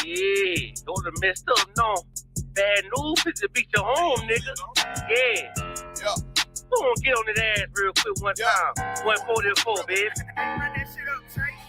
Yeah, those are messed up, no. Bad news is to beat your home, nigga. Yeah. Go on, get on that ass real quick one time. 144, baby.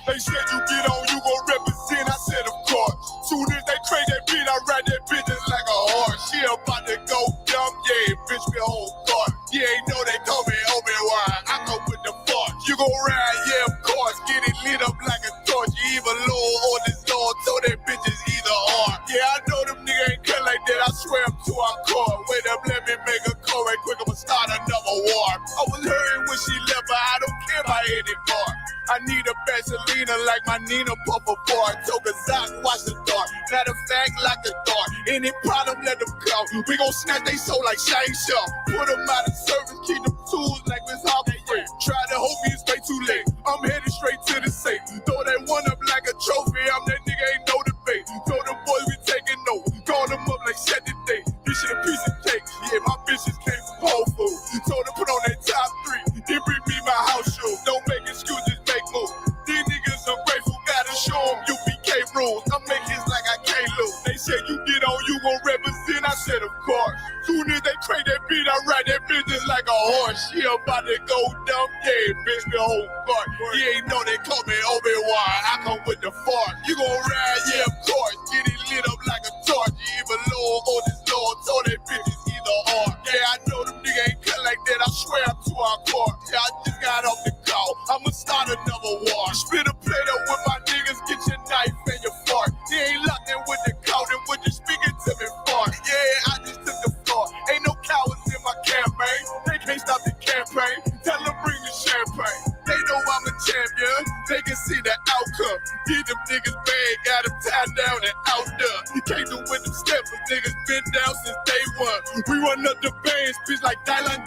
They said you get on, you gon' represent. I said, of course. Soon as they crank that beat, I ride that bitch just like a horse. She about to go dumb, yeah, bitch, me whole court. You ain't know they call me Obi-Wan. I come with the force. You gon' ride, yeah, of course. Get it lit up like a torch. You either low or this Lord, so that bitch is either or. Yeah, I know them niggas ain't cut like that. I swear I'm to our core. Wait up, let me make a call right quick. I'ma start another war. I was hurting when she left, but I don't care about anymore. I need a Vaseline like my Nina Puffer Ford. Took a Zach, watch the dark. Matter of fact, like a dart. Any problem, let them come. We gon' snatch they soul like Shang Tsung. Put them out of service, keep them tools like Miss Harvey. Try to hold me, it's way too late. I'm headed straight to the safe. Throw that one up like a trophy. I'm that nigga, ain't no debate. Told them boys we taking over. Call them up like set the date. This shit a piece of cake. Yeah, my bitches came from Whole Foods. Told them put on that top 3. Then bring me my house shoes. Don't make excuses, make moves. These niggas ungrateful, gotta show them UPK rules. I'm making it like I can't lose. They said you get on, you gon' represent. I said of course. Soon as they crank that beat, I ride that bitch just like a horse. She about to go dumb, yeah, bitch, me whole court. You ain't know they call me Obi-Wan. I come with the force. You gon' ride, yeah, of course. Get it lit up like a torch. You either low or this Lord, so that bitch is either or. Yeah, I know them niggas ain't cut like that. I swear I'm to our core. Yeah, I just got off the call. I'ma start another war. Spit a plate up with my niggas, get your knife and your fork. They ain't locked in with the cow, then when you speaking to me fart. Yeah, I just took the floor. Ain't no cowards in my campaign. They can't stop the campaign. Tell them bring the champagne. They know I'm a champion. They can see the outcome. Get them niggas bad, got them tied down and out there. You can't do with them steps, them niggas been down since day one. We run up the bands, bitch like Dylan.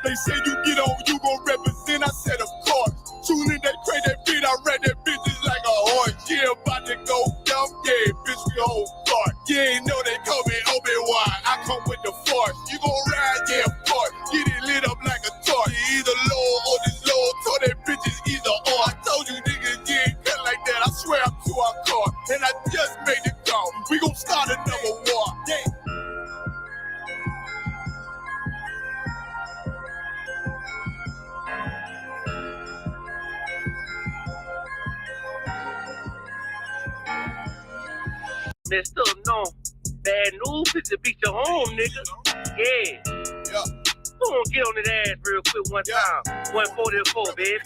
They say you get on, you gon' represent. I said of course. Soon as they crank that beat, I read that bitch just like a horse. Yeah, about to go dumb, yeah, bitch, we whole court. You ain't know they call me Obi-Wan. I come with the force. You gon' ride, yeah, of course. Get it lit up like a torch. You either low or this low, so that bitch is either or. I told you niggas, you ain't cut like that. I swear I'm to our court. And I just made the call. We gon' start another war. Yeah. Messed up, no. Bad news is to beat your home, nigga. Yeah. Go on, get on that ass real quick one time. 144, baby.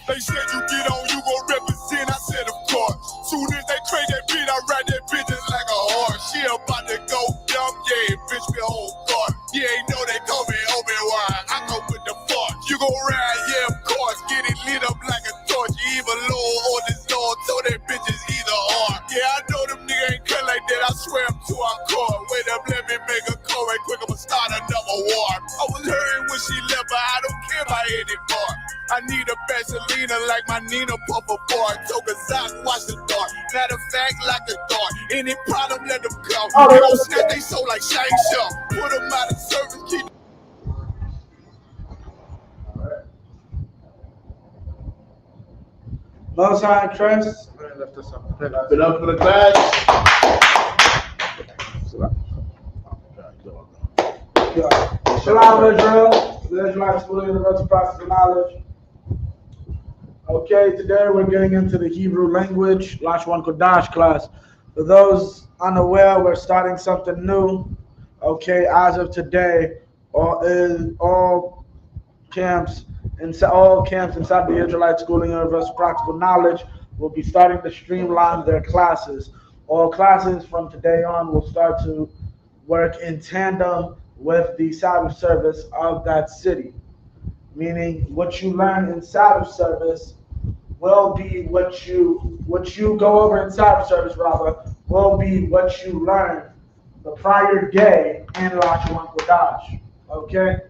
They said you get on, you gon' represent. I said of course. Soon as they crank that beat, I ride that bitch just like a horse. She about to go dumb, yeah, bitch, me whole court. You ain't know they call me Obi-Wan. I come with the force. You gon' ride, yeah, of course. Get it lit up like a torch. You either low or this Lord, so that bitch is either or. Yeah, I know them niggas ain't cut like that. I swear I'm to our core. Wait up, let me make a call right quick. I'ma start another war. I was hurting when she left, but I don't care about anymore. I need a Vaseline like my Nina Puffer Ford. Took a Zach, watch the dark. Matter of fact, like a dart. Any problem, let them come. They gon' snatch they soul like Shang Tsung. Put them out of service, keep. Most High Trust. Let me lift this up. Give it up for the class. Shalom Israel. The Israelite School of Universal Process of Knowledge. Okay, today we're getting into the Hebrew language, Lashawan Qadash class. For those unaware, we're starting something new. Okay, as of today, all camps inside the Israelite School of Universal Practical Knowledge will be starting to streamline their classes. All classes from today on will start to work in tandem with the Sabbath service of that city. Meaning what you learn in Sabbath service will be what you go over in Sabbath service will be what you learn the prior day in Lashawan Qadash. Okay?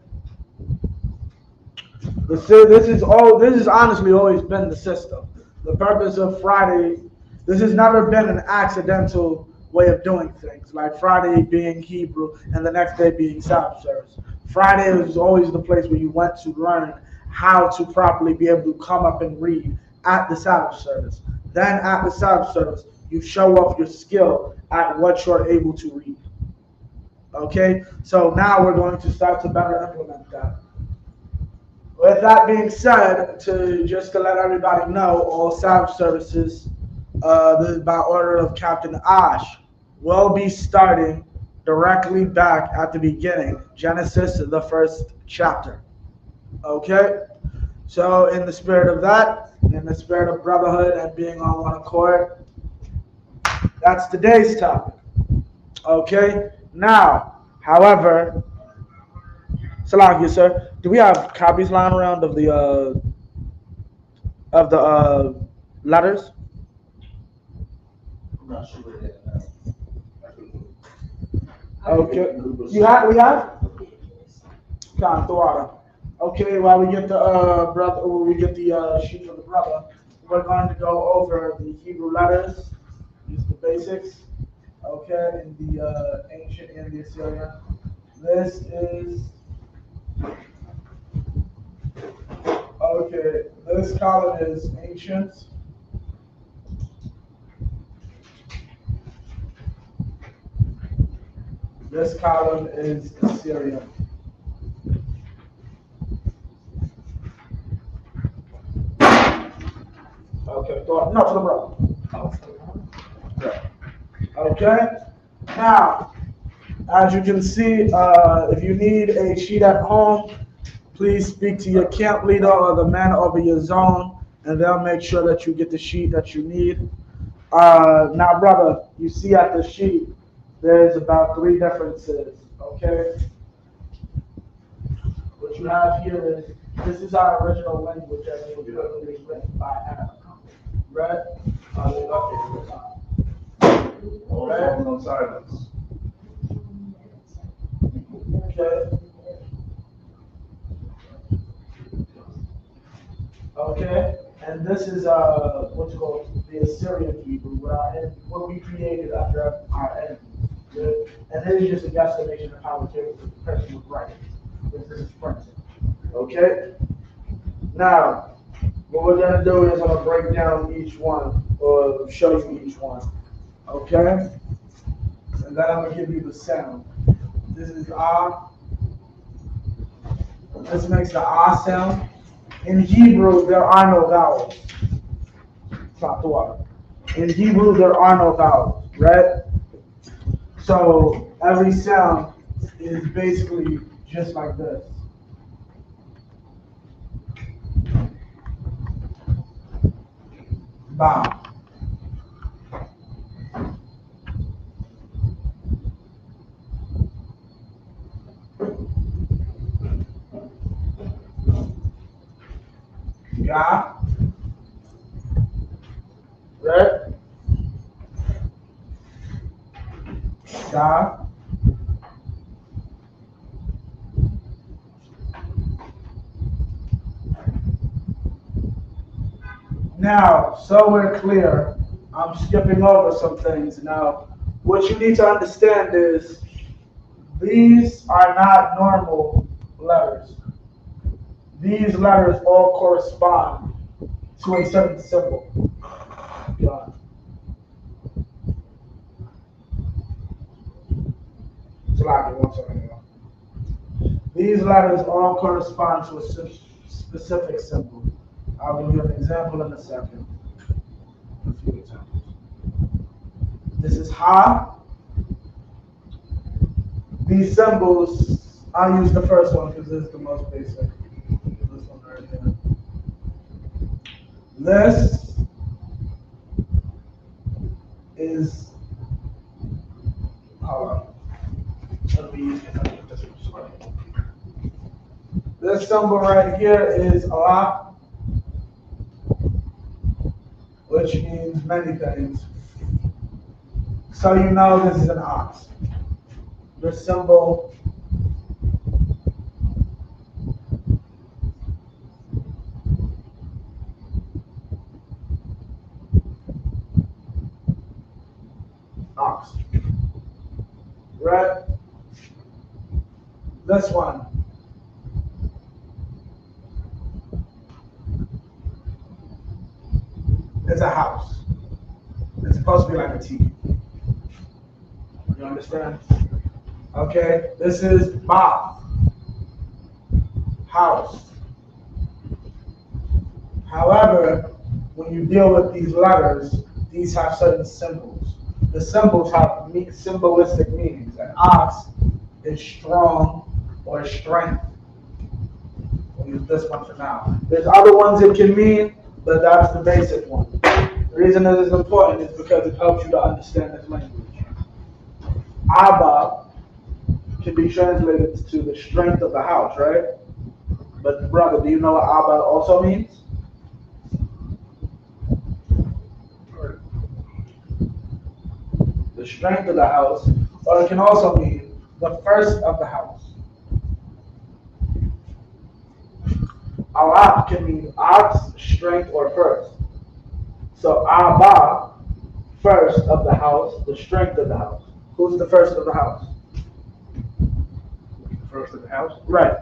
This has honestly always been the system. The purpose of Friday, this has never been an accidental way of doing things, like Friday being Hebrew and the next day being Sabbath service. Friday was always the place where you went to learn how to properly be able to come up and read at the Sabbath service. Then at the self-service, you show off your skill at what you're able to read. Okay, so now we're going to start to better implement that. With that being said, just to let everybody know, all self-services, this is by order of Captain Ash, will be starting directly back at the beginning, Genesis, the first chapter. Okay? So in the spirit of that, in the spirit of brotherhood and being on one accord, that's today's topic. Okay? Now, however, Salakia, sir, do we have copies lying around of the letters? I'm not sure where that Okay. We have? Come, Thawada. Okay, while we get the sheet from the brother, we're going to go over the Hebrew letters, just the basics. Okay, in the ancient and the Assyrian. This is okay. This column is ancient. This column is Assyrian. Okay, no, for the brother. Okay, now, as you can see, if you need a sheet at home, please speak to your camp leader or the man over your zone, and they'll make sure that you get the sheet that you need. Now, brother, you see at the sheet, there's about 3 differences, okay? What you have here is, this is our original language as it was written by Adam, right? Right? No silence. Okay. Okay, and this is what's called the Assyrian Hebrew, what we created after our enemies. Good. And this is just a guesstimation of how the person was writing. This is printed. Okay. Now, what we're gonna do is I'm gonna break down each one or show you each one. Okay. And then I'm gonna give you the sound. This is ah. This makes the ah sound. In Hebrew, there are no vowels. In Hebrew, there are no vowels, right? So every sound is basically just like this. Ba. Ga. Right? Da. Now, so we're clear, I'm skipping over some things. Now, what you need to understand is these are not normal letters. These letters all correspond to a certain symbol. God. These letters all correspond to a specific symbol. I'll give you an example in a second. A few examples. This is Ha. These symbols, I'll use the first one because this is the most basic. This one right here. This is, hold on. This symbol right here is Allah, which means many things. So you know this is an ox. This symbol ox. Right? This one. It's a house. It's supposed to be like a TV. You understand? Okay, this is Ba, house. However, when you deal with these letters, these have certain symbols. The symbols have symbolistic meanings. An ox is strong or strength. We'll use this one for now. There's other ones it can mean, but that's the basic one. The reason it is important is because it helps you to understand this language. Abba can be translated to the strength of the house, right? But brother, do you know what Abba also means? The strength of the house, or it can also mean the first of the house. Alak can mean ox, strength, or first. So Abba, first of the house, the strength of the house. Who's the first of the house? First of the house? Right.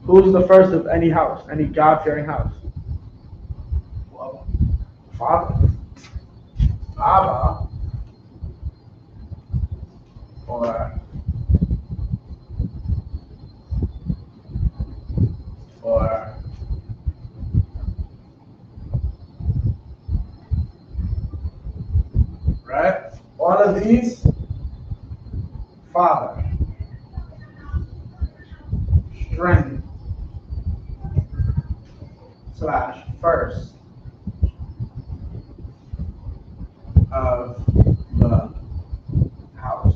Who's the first of any house, any God-fearing house? Father. Abba. Or right? All of these, Father, strength, / first of the house.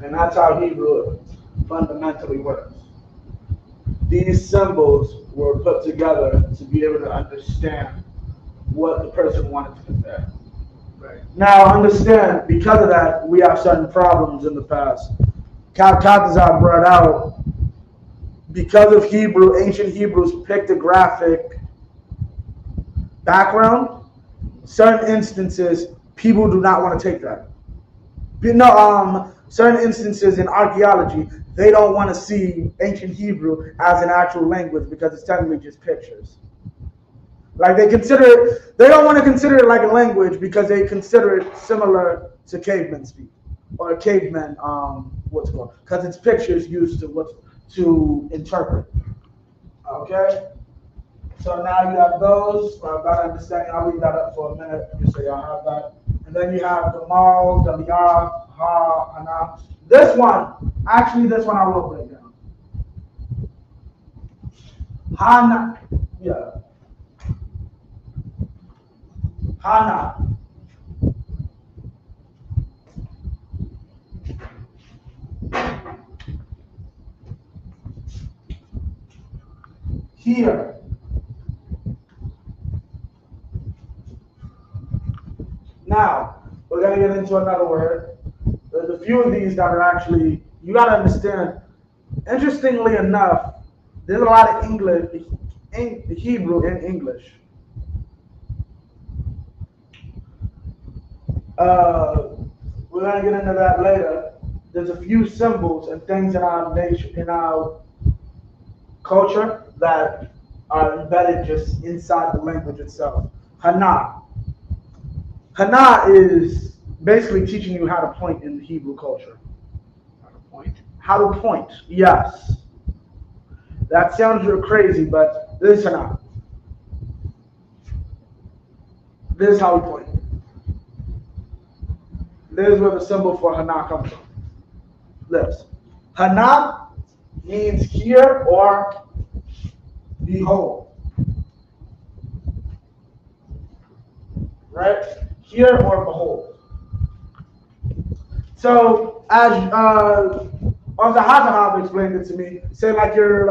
And that's how Hebrew fundamentally works. These symbols were put together to be able to understand what the person wanted to convey. Right. Now understand, because of that, we have certain problems in the past. Kalkatazar brought out, because of Hebrew, ancient Hebrew's pictographic background, certain instances, people do not want to take that. Certain instances in archaeology, they don't want to see ancient Hebrew as an actual language because it's technically just pictures. Like they don't want to consider it like a language because they consider it similar to cavemen speak or cavemen, because it's pictures used to interpret. Okay? So now you have those, for a better understanding. I'll leave that up for a minute just so y'all have that. And then you have Gamal, Daliyah, Ha, Hana. This one I will break down. Hana, yeah. Hana. Here. Now, we're going to get into another word. There's a few of these that are actually, you got to understand, interestingly enough, there's a lot of Hebrew in English. We're going to get into that later. There's a few symbols and things in our nation, in our culture, that are embedded just inside the language itself. Hana. Hana is basically teaching you how to point in the Hebrew culture. How to point? How to point, yes. That sounds real crazy, but this is Hana. This is how we point. This is where the symbol for Hana comes from. This. Hana means hear or behold. Right? Hear or behold. So, as the Hazanab explained it to me, say like you're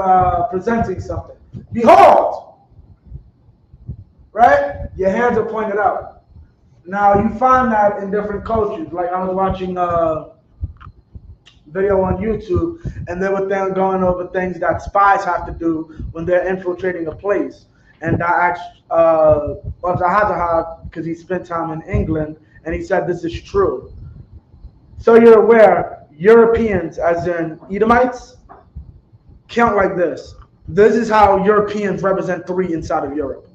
presenting something. Behold! Right? Your hands are pointed out. Now, you find that in different cultures. Like I was watching a video on YouTube, and they were going over things that spies have to do when they're infiltrating a place. and I asked because he spent time in England, and he said this is true. So you're aware, Europeans, as in Edomites, count like this. This is how Europeans represent 3 inside of Europe.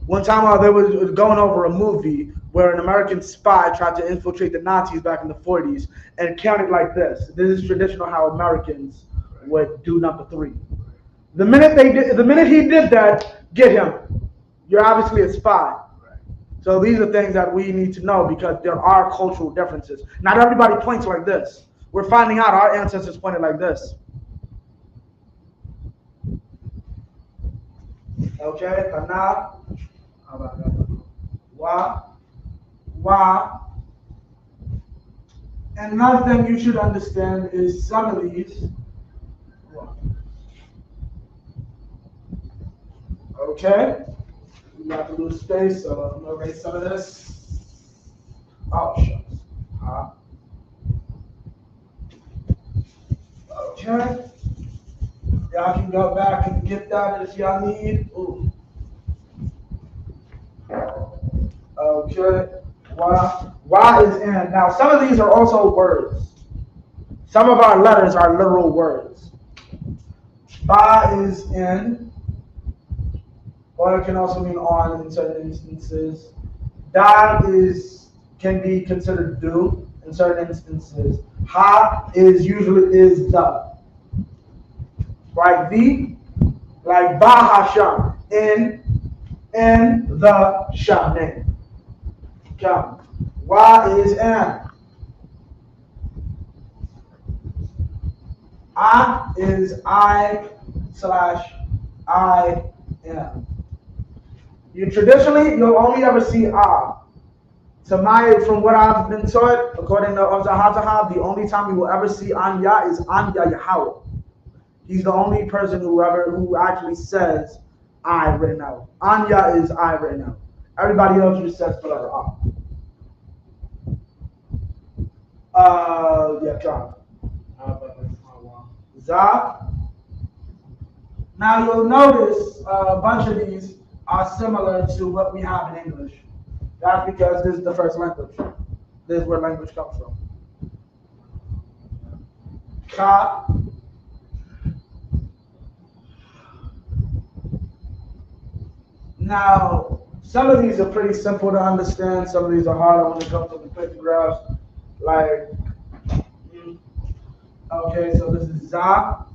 One time they was going over a movie where an American spy tried to infiltrate the Nazis back in the 40s and counted like this. This is traditional how Americans would do number 3. The minute he did that, get him. You're obviously a spy. So these are things that we need to know because there are cultural differences. Not everybody points like this. We're finding out our ancestors pointed like this. Okay, Ana, Wa. And another thing you should understand is some of these. Okay, we got a little space, so I'm gonna erase some of this. Oh, shucks. Okay. Y'all can go back and get that if y'all need. Ooh. Okay. Y is in. Now, some of these are also words. Some of our letters are literal words. Ba is in, or it can also mean on in certain instances. Da can be considered do in certain instances. Ha is the. Like the, like Bahasham, in the Sham name. Come. Y is in. I is I/I am. You'll only ever see A. From what I've been taught, according to Zahatahab, the only time you will ever see Anya is Anya Yahweh. He's the only person who actually says I written out. Anya is I written out. Everybody else just says the letter A. Yeah, John. Za. Now you'll notice a bunch of these are similar to what we have in English. That's because this is the first language. This is where language comes from. Ka. Now, some of these are pretty simple to understand. Some of these are harder when it comes to the pictographs. Like, okay, so this is Za,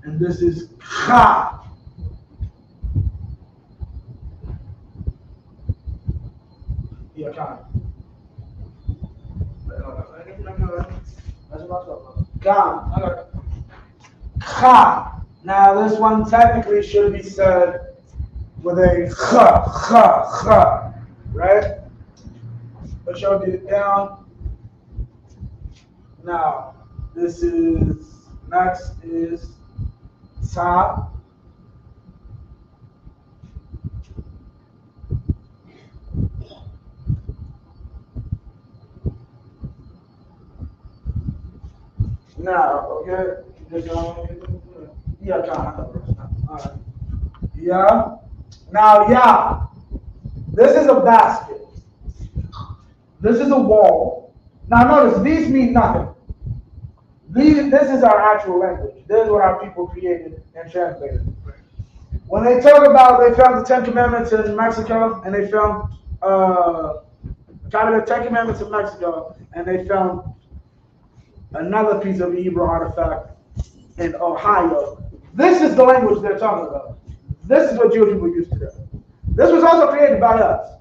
and this is Ka. Yeah, Ka. Ka. Now, this one technically should be said with a cha, right? Let's show it down. Now, next is ta. Now, okay, yeah. Now, yeah, this is a basket. This is a wall. Now, notice, these mean nothing. This is our actual language. This is what our people created and translated. When they talk about, they found the 10 Commandments in Mexico, and they found, the 10 Commandments in Mexico, and they found another piece of Hebrew artifact in Ohio. This is the language they're talking about. This is what Jewish people used to do. This was also created by us.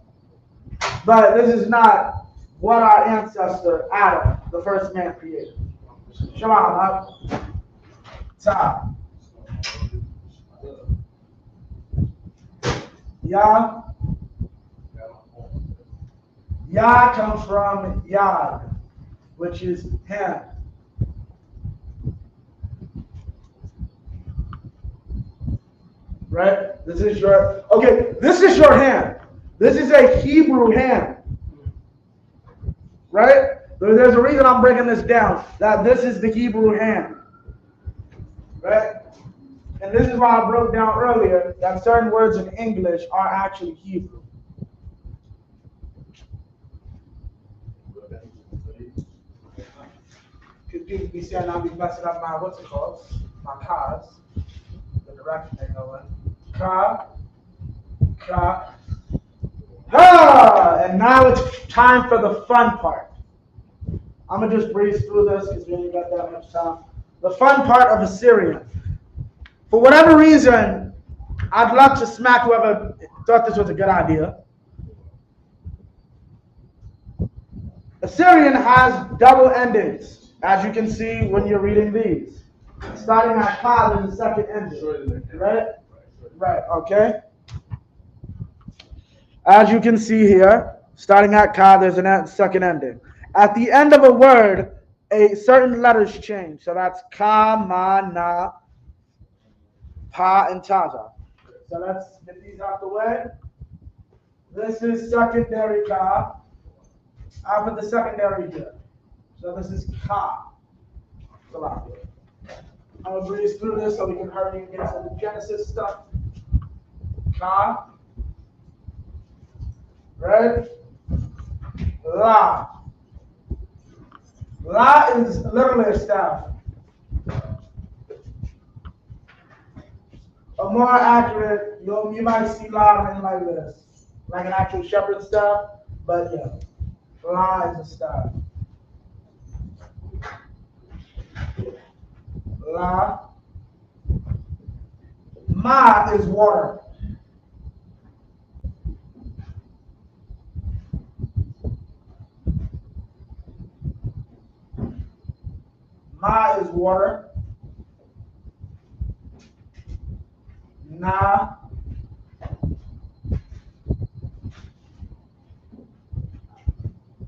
But this is not what our ancestor, Adam, the first man, created. Shalom. Ta. Yah. Yah comes from Yad, which is hand. Right? This is your hand. This is a Hebrew hand. Right? There's a reason I'm breaking this down. That this is the Hebrew hand. Right? And this is why I broke down earlier that certain words in English are actually Hebrew. Because people be saying I'll be messing up my, what's it called? My cars. The direction they go in. Car. And now it's time for the fun part. I'm going to just breeze through this because we ain't got that much time. The fun part of Assyrian. For whatever reason, I'd love to smack whoever thought this was a good idea. Assyrian has double endings, as you can see when you're reading these. Starting at Ka, there's a second ending. Right, okay. As you can see here, starting at Ka, there's a second ending. At the end of a word, a certain letters change. So that's Ka, Ma, Na, Pa, and Taza. So let's get these out the way. This is secondary Ka. I put the secondary here. So this is Ka. I'm going to breeze through this so we can hurry and get to the Genesis stuff. Ka. Right? La. La is literally a staff. A more accurate, you might see La in like this, like an actual shepherd's staff, but yeah, La is a staff. La. Ma is water. Ma is water. Na.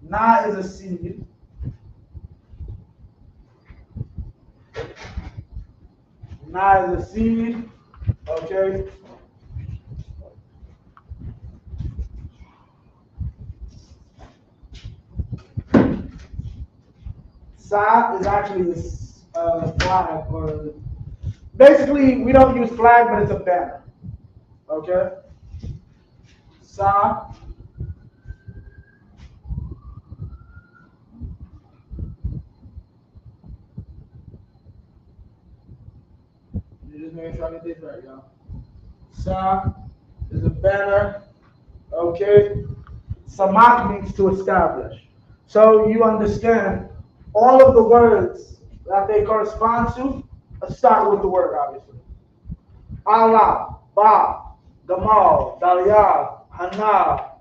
Na is a seed. Na is a seed. Okay. Sa is actually a flag, or basically we don't use flag, but it's a banner. Okay. Sa. You just make sure I get this right, y'all. Sa is a banner. Okay. Samak means to establish. So you understand all of the words that they correspond to start with the word, obviously. Allah, Ba, Gamal, Dalia, Hana,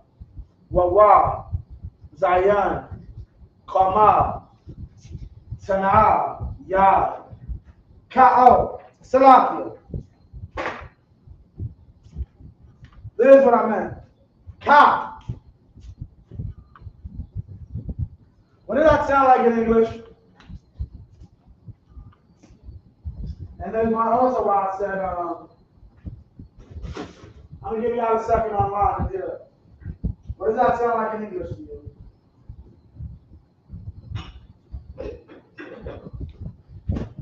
Wawa, Zayan, Kama, Sana, Yad, Ka'o, Salakia. This is what I meant. Ka. What does that sound like in English? And then also why I said, I'm going to give you guys a second online to do it. What does that sound like in English to you?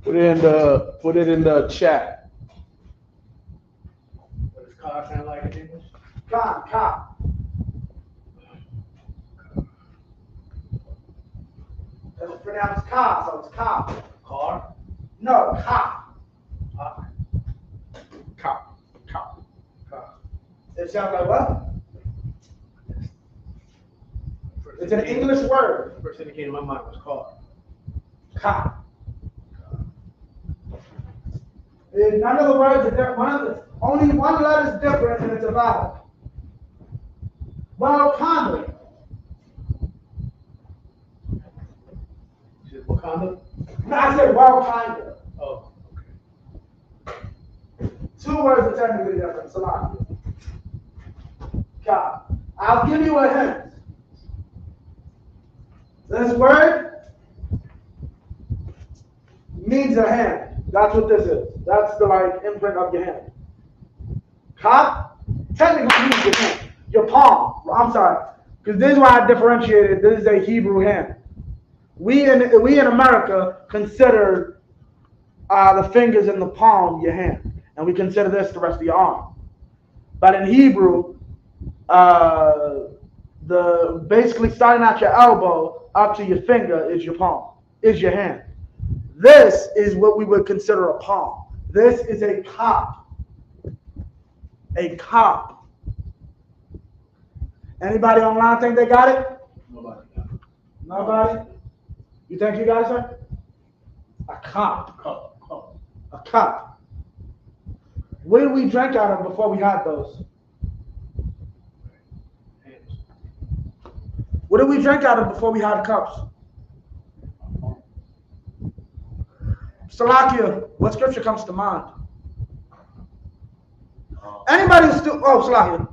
Put it in the chat. What does car sound like in English? Ka. It's pronounced Ka, so it's Ka. Car? No, Ka. Ka. It sounds like what? It's an English word. The first thing that came to my mind was car. Ka. None of the words are different. Only one letter is different, and it's a vowel. Well, Wakanda. You said Wakanda? No, I said well, kinda. Oh, okay. Two words are technically different. Salaki. Ka. I'll give you a hint. This word means a hand. That's what this is. That's the imprint of your hand. Ka technically means your hand. Your palm. I'm sorry. Because this is why I differentiated. This is a Hebrew hand. We in America consider the fingers in the palm your hand. and we consider this the rest of your arm. But in Hebrew, the basically starting at your elbow up to your finger is your palm, is your hand. This is what we would consider a palm. This is a cup. A cup. Anybody online think they got it? Nobody. Nobody? You think you guys are? A cup. A cup. What did we drink out of before we had those? What did we drink out of before we had cups? Salakia, what scripture comes to mind? Anybody who's still, oh, Salakia.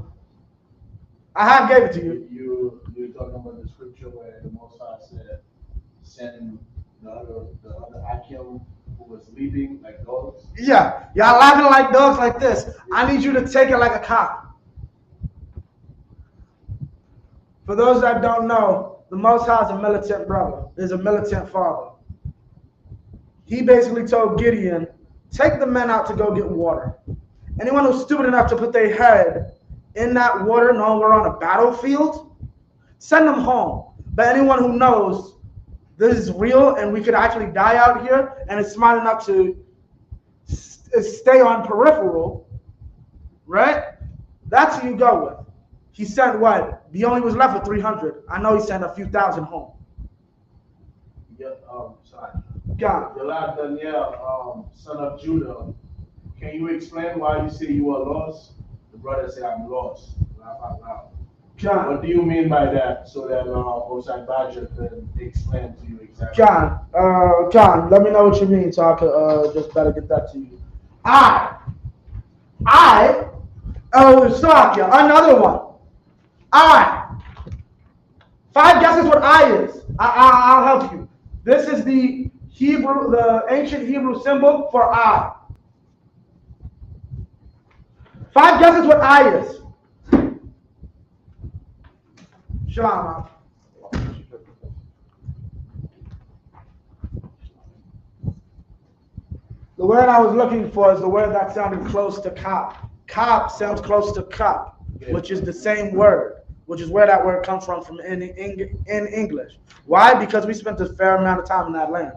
I have gave it to you. You're talking about the scripture where the Most High said, send the other Akim who was leaping like dogs. Yeah, y'all laughing like dogs like this. I need you to take it like a cop. For those that don't know, the Most High is a militant brother, is a militant father. He basically told Gideon, take the men out to go get water. Anyone who's stupid enough to put their head in that water knowing we're on a battlefield, send them home. But anyone who knows this is real and we could actually die out here and is smart enough to stay on peripheral, right? That's who you go with. He sent what? He only was left with 300. I know he sent a few thousand home. Yep, sorry. God. The lad Daniel, son of Judah, can you explain why you say you are lost? The brother said, I'm lost. Laugh out loud. John. What do you mean by that? So that Osai Badger can explain to you exactly. John, let me know what you mean so I could just better get that to you. Salakia, another one. I. 5 guesses what I is. I'll help you. This is the Hebrew, the ancient Hebrew symbol for I. 5 guesses what I is. Shalom. The word I was looking for is the word that sounded close to kop. Kop sounds close to cup, which is the same word, which is where that word comes from in English. Why? Because we spent a fair amount of time in that land.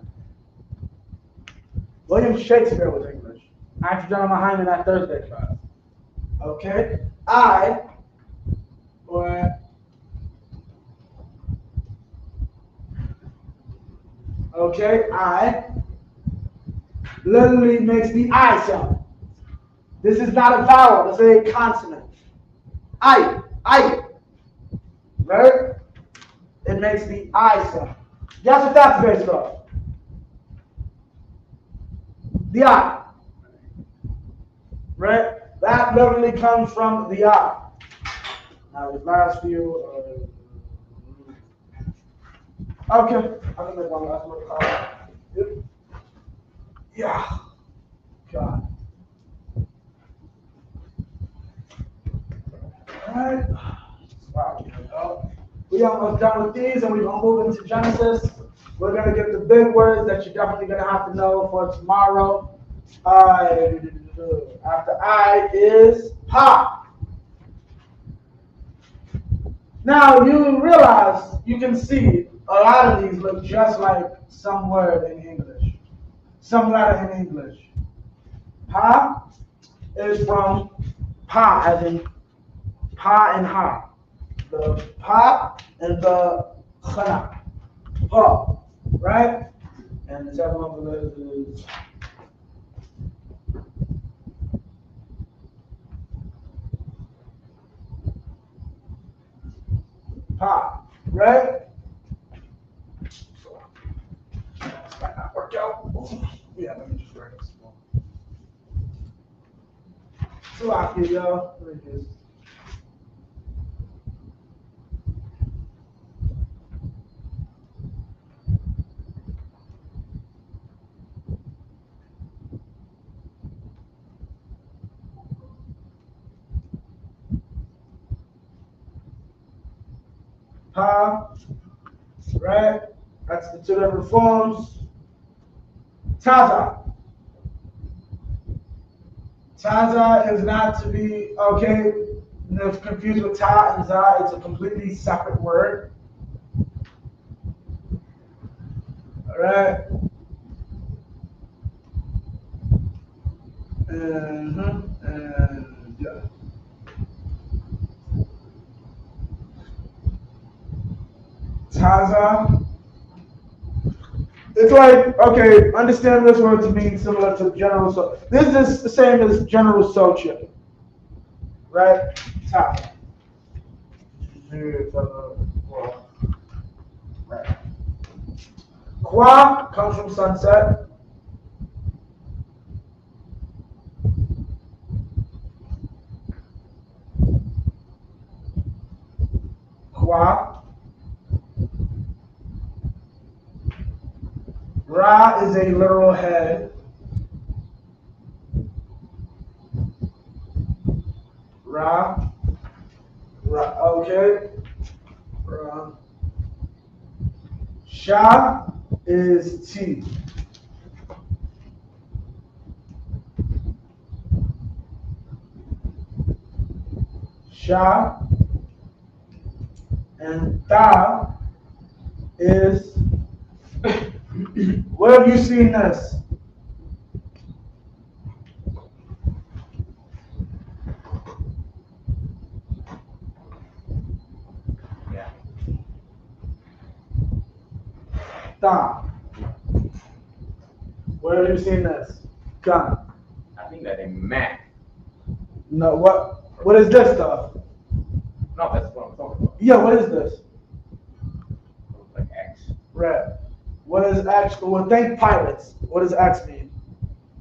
William Shakespeare was English. I actually done my Hyman that Thursday class. Okay? I literally makes the I sound. This is not a vowel, this is a consonant. I. Right? It makes the I sound. Guess what that's based off? The I. Right? That literally comes from the I. Now, the last few. Okay. I can make one last one. Yeah. God. Alright. Wow. We almost done with these and we're going to move into Genesis. We're going to get the big words that you're definitely going to have to know for tomorrow. After I is Pa. Now you realize, you can see a lot of these look just like some word in English. Some letter in English. Pa is from Pa, as in Pa and Ha. The Pa and the Chana. Pa, right? And the second one is Pa, right? This might not work out. Yeah, let me just write this one. Salakia, y'all. There it is. Pa, right? That's the 2 different forms. Taza. Taza is not to be, okay, if confused with ta and za, it's a completely separate word. Alright. And yeah. Taza. It's like, okay, understand this word to mean similar to general so. This is the same as general socha. Right? Taza. Right. Kwa comes from sunset. Kwa. Ra is a literal head. Ra. Okay. Ra. Sha is T. Sha. And Ta is. Where have you seen this? Yeah. Ta. Where have you seen this? Come. I think that in math. No, what is this stuff? No, that's what I'm talking about. Yeah, what is this? Like X. Right. What is X? Well, think pirates. What does X mean?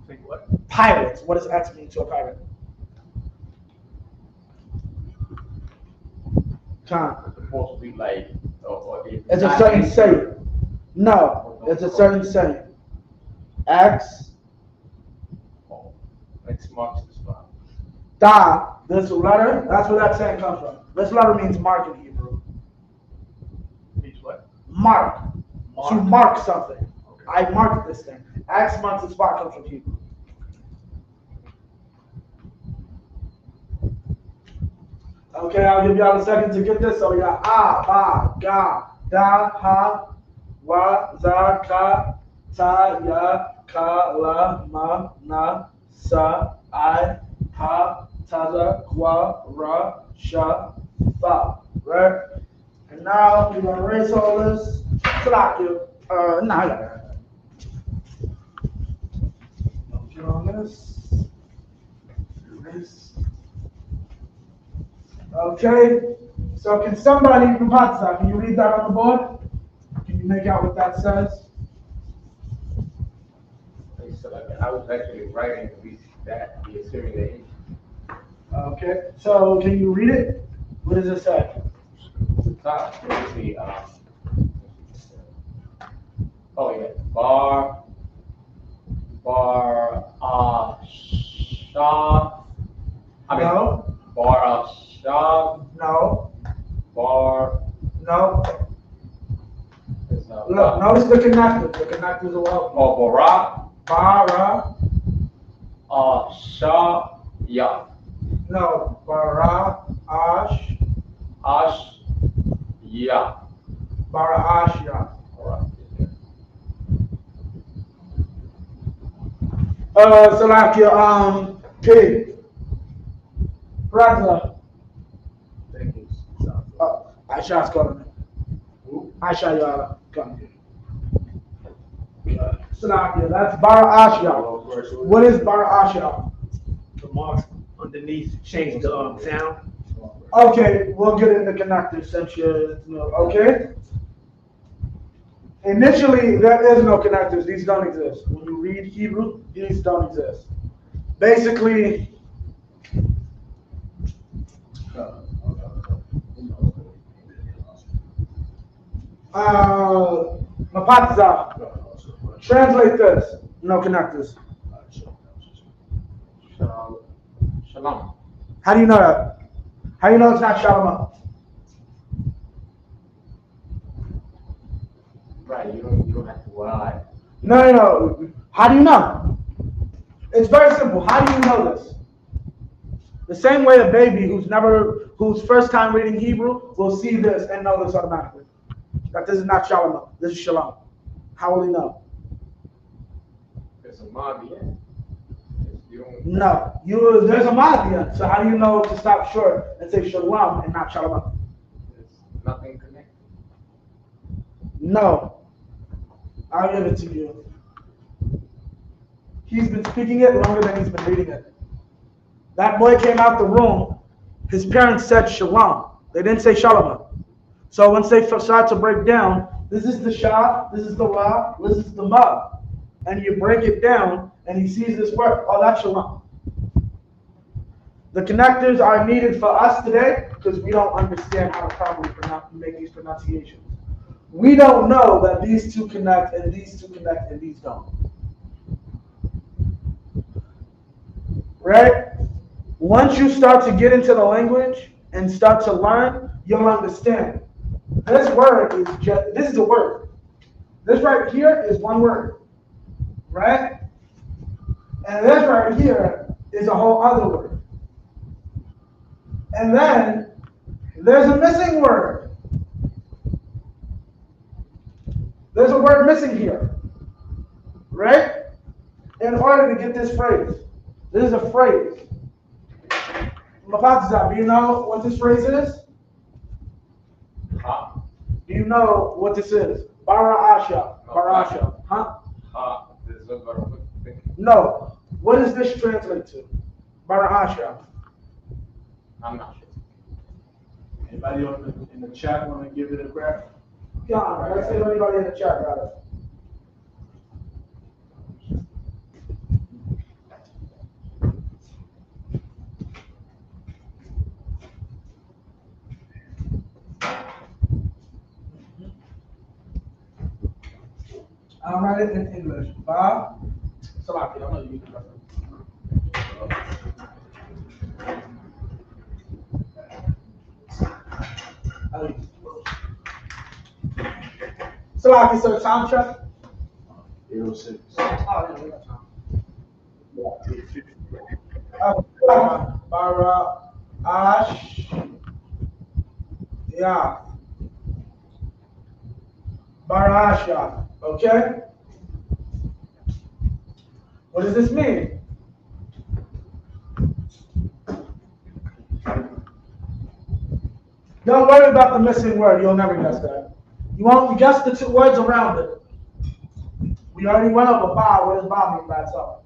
Think what? Pirates. What does X mean to a pirate? Time. It's supposed to be like, It's a certain saying. No, it's a certain saying. X. X marks the spot. Da. This letter. That's where that saying comes from. This letter means mark in Hebrew. Means what? Mark. To mark something. Okay. I marked this thing. X marks the spot comes from Hebrew. Okay, I'll give y'all a second to get this. So we got A, Ba, Ga, Da, Ha, Wa, Za, Ka, Ta, Ya, Ka, La, Ma, Na, Sa, I, Ha, Taza, Kwa, Ra, Sha, Fa. Right? And now we're going to erase all this. Slap you. I got it. Get on this. Erase. Okay. So can somebody, Mpatsa, can you read that on the board? Can you make out what that says? So like, I was actually writing that, the assuming that Okay. So can you read it? What does it say? top is the oh yeah, bar shah. No. Bar shah. No. Bar. No. Is, Look, notice the connectors. The connectors are well. Oh, bara. Bara. Shah. Ya. No. Bara. Ash. Ash. Ya. Bara. Ash. Ya. Alright. Salakia, P. Radza. Thank you. Aisha's calling me. Aisha, y'all coming. Salakia, that's Bara Ashya. What is Bara Ashya? The marks underneath change the sound. Okay, we'll get into connectors since you're, okay? Initially, there is no connectors. These don't exist. When you read Hebrew, these don't exist. Basically, Mapatza, translate this. No connectors. Shalom. How do you know that? How do you know it's not Shalom? Right, you don't have to No. How do you know? It's very simple. How do you know this? The same way a baby who's first time reading Hebrew will see this and know this automatically. That this is not shalom, this is shalom. How will he know? It's a Madian. No, there's a Madian. So how do you know to stop short and say shalom and not shalom? It's nothing connected. No. I'll give it to you. He's been speaking it longer than he's been reading it. That boy came out the room. His parents said shalom. They didn't say shalom. So once they start to break down, this is the shah, this is the ra, this is the ma. And you break it down, and he sees this word. Oh, that's shalom. The connectors are needed for us today because we don't understand how to properly make these pronunciations. We don't know that these two connect, and these two connect, and these don't. Right? Once you start to get into the language and start to learn, you'll understand. This word is this is a word. This right here is one word. Right? And this right here is a whole other word. And then there's a missing word. There's a word missing here. Right? In order to get this phrase. This is a phrase. Mapatza, do you know what this phrase is? Do you know what this is? Bara'asha. Bara'asha. Huh? No. What does this translate to? Bara'asha. I'm not sure. Anybody in the chat want to give it a graph? Yeah, let's see if anybody in the chat got it. I'll write it in English. Bob, Salaki, I know you can reference. Salaki, sir, time check. 806. Oh, yeah, we got time. Bara, Ash, yeah. Barasha. Okay? What does this mean? Don't worry about the missing word. You'll never guess that. You won't guess the two words around it. We already went over ba. What does ba mean by itself?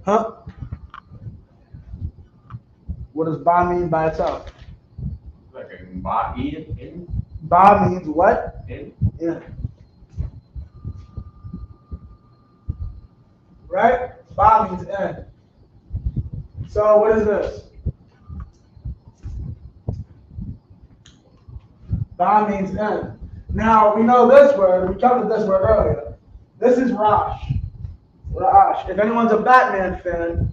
Huh? What does ba mean by itself? Like a Ma'id in? Ba means what? In? Yeah. Right? Ba means in. So what is this? Ba means in. Now we know this word. We covered this word earlier. This is Rash. Ra'ash. If anyone's a Batman fan,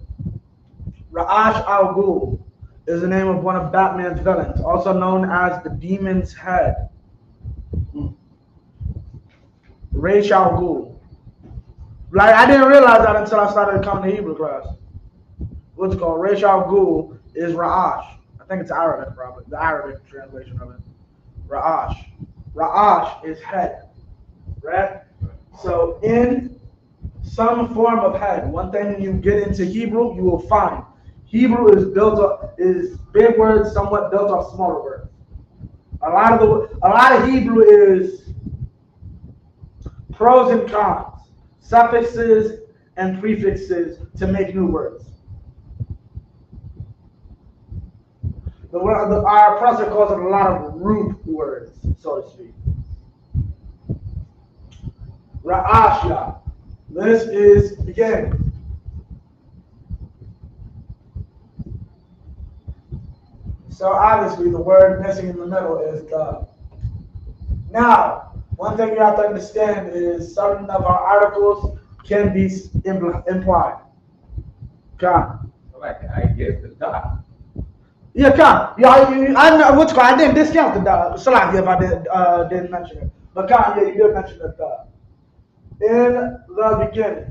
Ra'ash Al Ghul is the name of one of Batman's villains, also known as the Demon's Head. Raish Al Ghul. Like, I didn't realize that until I started coming to Hebrew class. What's it called? Raish Al Ghul is Ra'ash. I think it's Arabic, probably. The Arabic translation of it. Ra'ash. Ra'ash is head. Right? So in some form of head, one thing you get into Hebrew, you will find. Hebrew is built up, is big words somewhat built off smaller words. A lot of Hebrew is pros and cons, suffixes and prefixes to make new words. Our professor calls it a lot of root words, so to speak. Ra'asha. This is beginning. So obviously the word missing in the middle is the. Now, one thing you have to understand is certain of our articles can be implied. Come. Like, I guess the dot. Yeah, come. Yeah, I know what's called. I didn't discount the dot. Salaki if I didn't mention it. But come, yeah, you did mention the dot. In the beginning.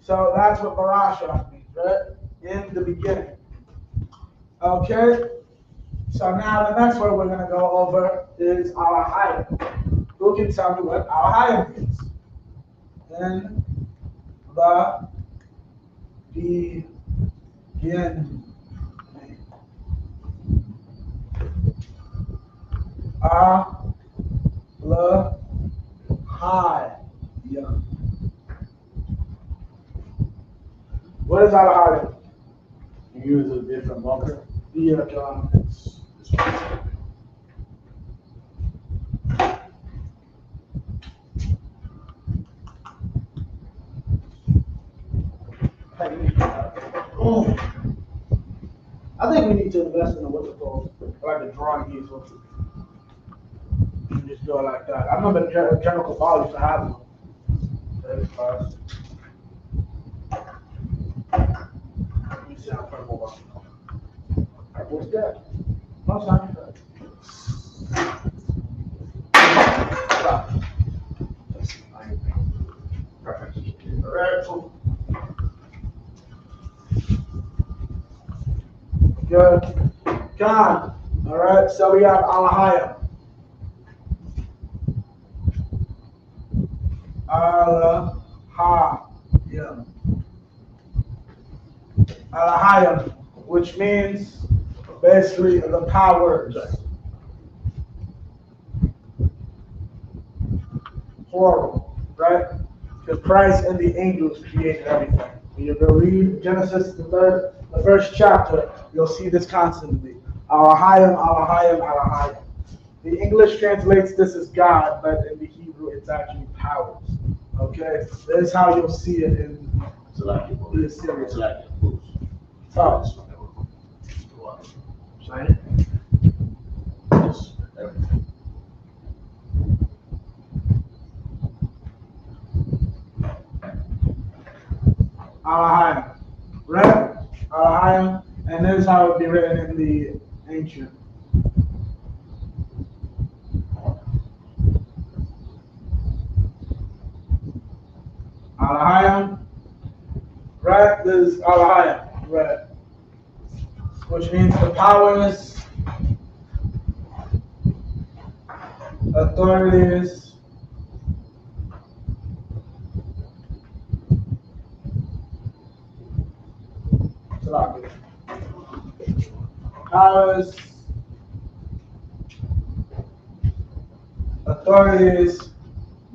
So that's what Barasha means, right? In the beginning. Okay? So now the next word we're going to go over is Alahayim. Who can tell me what Alahayim means? In the beginning. Alahayim. What is Alahayim? You use a different marker. Yeah, John. I think we need to invest in a what's it called, like a drawing easel. And just do it like that. I remember General Kabal used to have one. Very fast. Let me see how far more. What's that? No, it's not that. Stop. Perfect. All right, cool. Good. God. All right, so we have Alahayim. Alahayim. Alahayim, which means basically the powers. Plural, right? Because Christ and the angels created everything. When you go read Genesis, the first chapter, you'll see this constantly. Alahayim, Alahayim, Alahayim. The English translates this as God, but in the Hebrew, it's actually powers. Okay? This is how you'll see it in the Assyrian. Oh. Sign it. Alahayim. Right? Alahayim. And this is how it would be written in the ancient. Alahayim. Right? This is Alahayim. Right. Which means the powers, authorities, powers, authorities,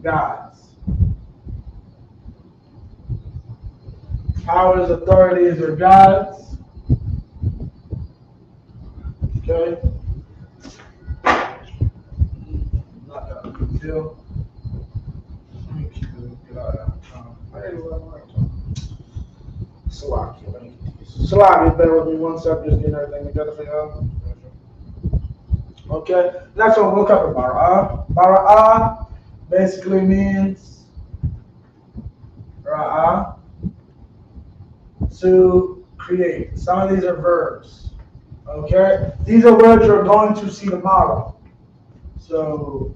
gods. Powers, authorities, or gods. Okay. Not that big deal. Let me keep it. Get out of Salami, bear with me 1 second, just getting everything together for y'all. Okay, next one we'll cover Bara'ah. Bara'ah basically means Ra'ah, to create. Some of these are verbs. Okay, these are words you're going to see tomorrow. So,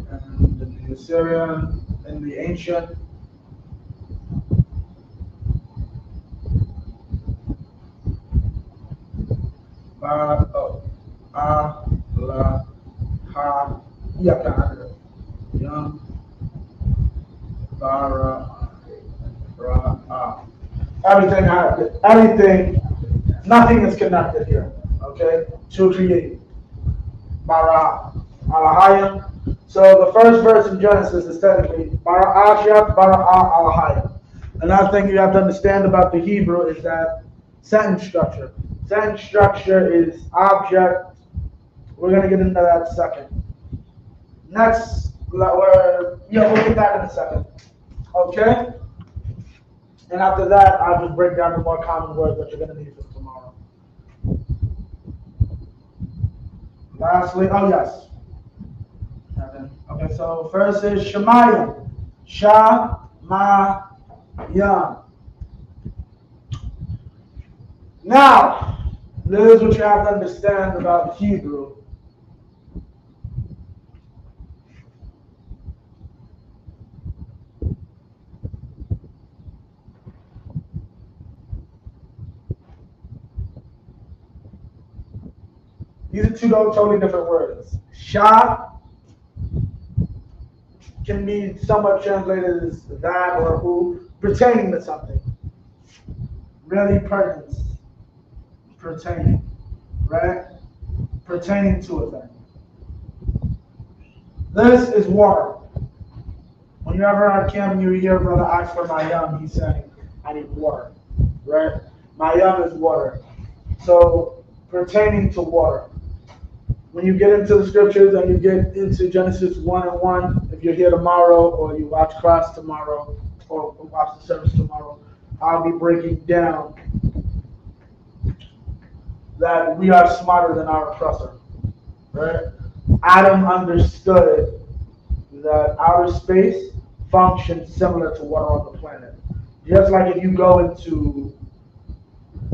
and in the Assyrian, in the ancient, everything, nothing is connected here, okay, to create. Bara, Alahayim. So the first verse in Genesis is technically Bara Ashyat, Bara Alahayim. Another thing you have to understand about the Hebrew is that sentence structure. Sentence structure is object. We're going to get into that in a second. Next, we'll get that in a second. Okay? And after that, I'll just break down the more common words that you're going to need for tomorrow. Lastly, oh yes. Okay, so first is Shemayim. Shemayim. Now, this is what you have to understand about Hebrew. These are two totally different words. Shah can be somewhat translated as that or who, pertaining to something. Really pertinence. Pertaining. Right? Pertaining to a thing. This is water. When you're ever on camp and you hear Brother ask for my yum, he's saying, I need water. Right? My yum is water. So, pertaining to water. When you get into the scriptures and you get into Genesis 1:1, if you're here tomorrow or you watch class tomorrow or watch the service tomorrow, I'll be breaking down that we are smarter than our oppressor. Right? Adam understood that outer space functions similar to water on the planet. Just like if you go into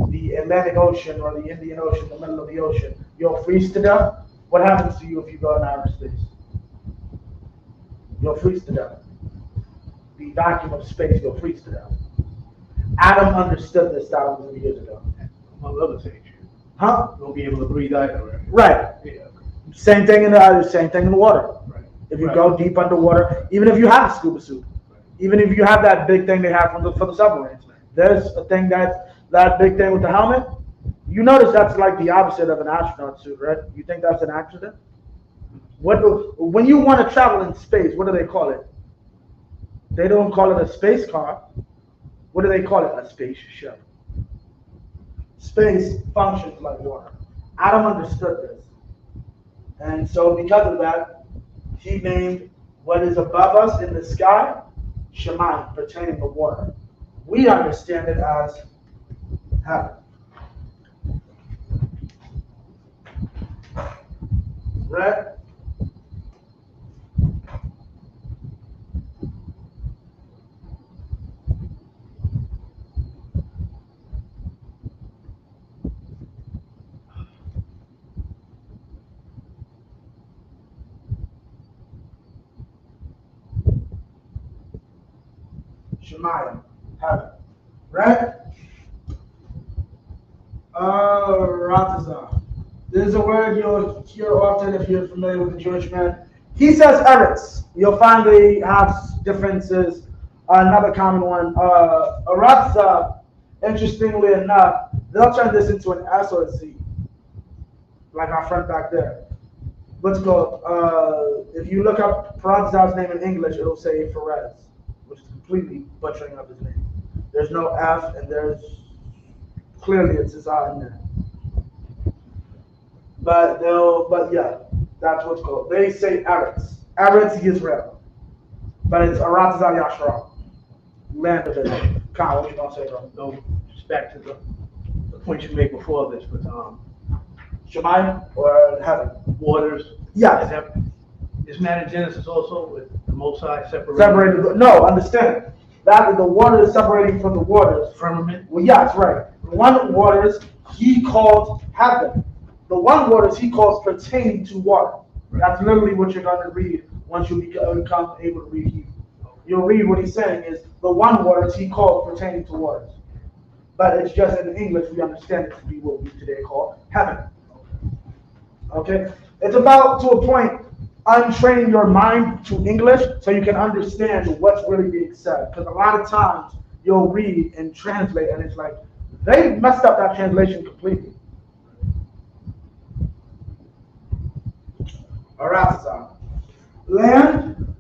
the Atlantic Ocean or the Indian Ocean, the middle of the ocean, you'll freeze to death. What happens to you if you go in outer space? You'll freeze to death. The vacuum of space, you'll freeze to death. Adam understood this thousands of years ago. Among other things. Huh? You won't be able to breathe either, Right. Yeah. Same thing in the water. Right. If you go deep underwater, even if you have a scuba suit, even if you have that big thing they have for the submarines, there's a thing that big thing with the helmet. You notice that's like the opposite of an astronaut suit, right? You think that's an accident? When you want to travel in space, what do they call it? They don't call it a space car. What do they call it? A spaceship. Space functions like water. Adam understood this. And so because of that, he named what is above us in the sky, Shemayim, pertaining to water. We understand it as heaven. Right? Shemayim, heaven. Right? Ratazah. This is a word you'll hear often if you're familiar with the Jewish man. He says Eretz. You'll find they have differences. Another common one. Ratazah, interestingly enough, they'll turn this into an S or a Z. Like our friend back there. What's called? If you look up Ratazah's name in English, it'll say Perez, which is completely butchering up his name. There's no F, and there's clearly it's his I in there. But yeah, that's what's called. They say Eretz. Eretz Yisrael. But it's Aratz Yashra. Land of Israel. Kyle, what you gonna say, bro? No, just back to the point you made before this, but Shemayim or heaven? waters. Yes. Is man in Genesis also with the Most High separated? Separated. No, understand. That the water is separating from the waters. Firmament? Well, yeah, that's right. The one waters he called heaven. The one waters he calls pertaining to water. That's literally what you're going to read once you become able to read Hebrew. You'll read what he's saying is the one waters he calls pertaining to waters. But it's just in English we understand it to be what we today call heaven. Okay? It's about, to a point, untraining your mind to English so you can understand what's really being said. Because a lot of times you'll read and translate and it's like, they messed up that translation completely. Alright, land.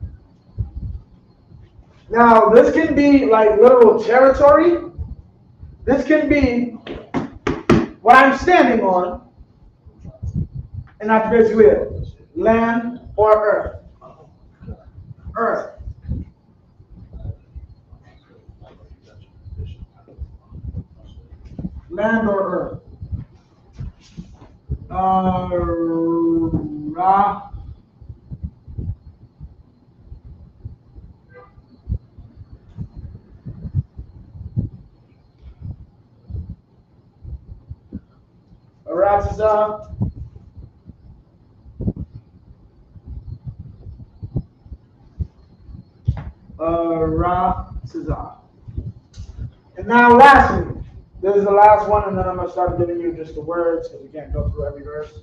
Now, this can be like literal territory. This can be what I'm standing on. And that's basically it. Land or earth. Earth. Land or earth. Ra. Ratazah. Ratazah. And now lastly, this is the last one, and then I'm going to start giving you just the words, because we can't go through every verse.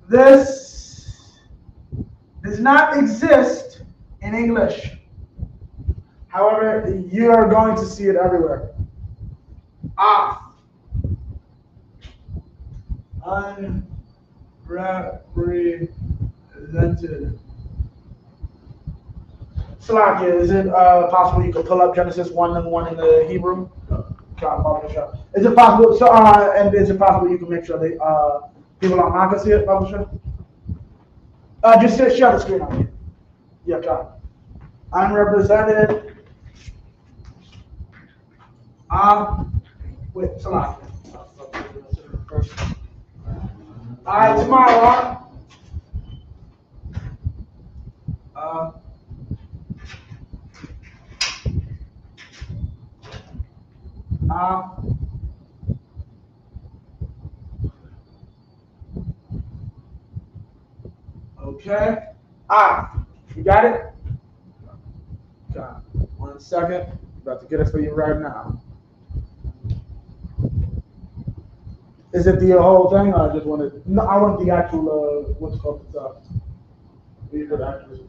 This does not exist in English. However, you are going to see it everywhere. Unrepresented. Salakia, is it possible you could pull up Genesis 1:1 in the Hebrew? Is it possible? So, and is it possible you can make sure they people on Maka see it, publisher? Just share the screen on here. Yeah, God. Unrepresented. Wait, Salakia. All right, tomorrow. Okay. You got it? God, 1 second. About to get it for you right now. Is it the whole thing, or I just wanted? No, I want the actual. What's called the stuff. These are the actual.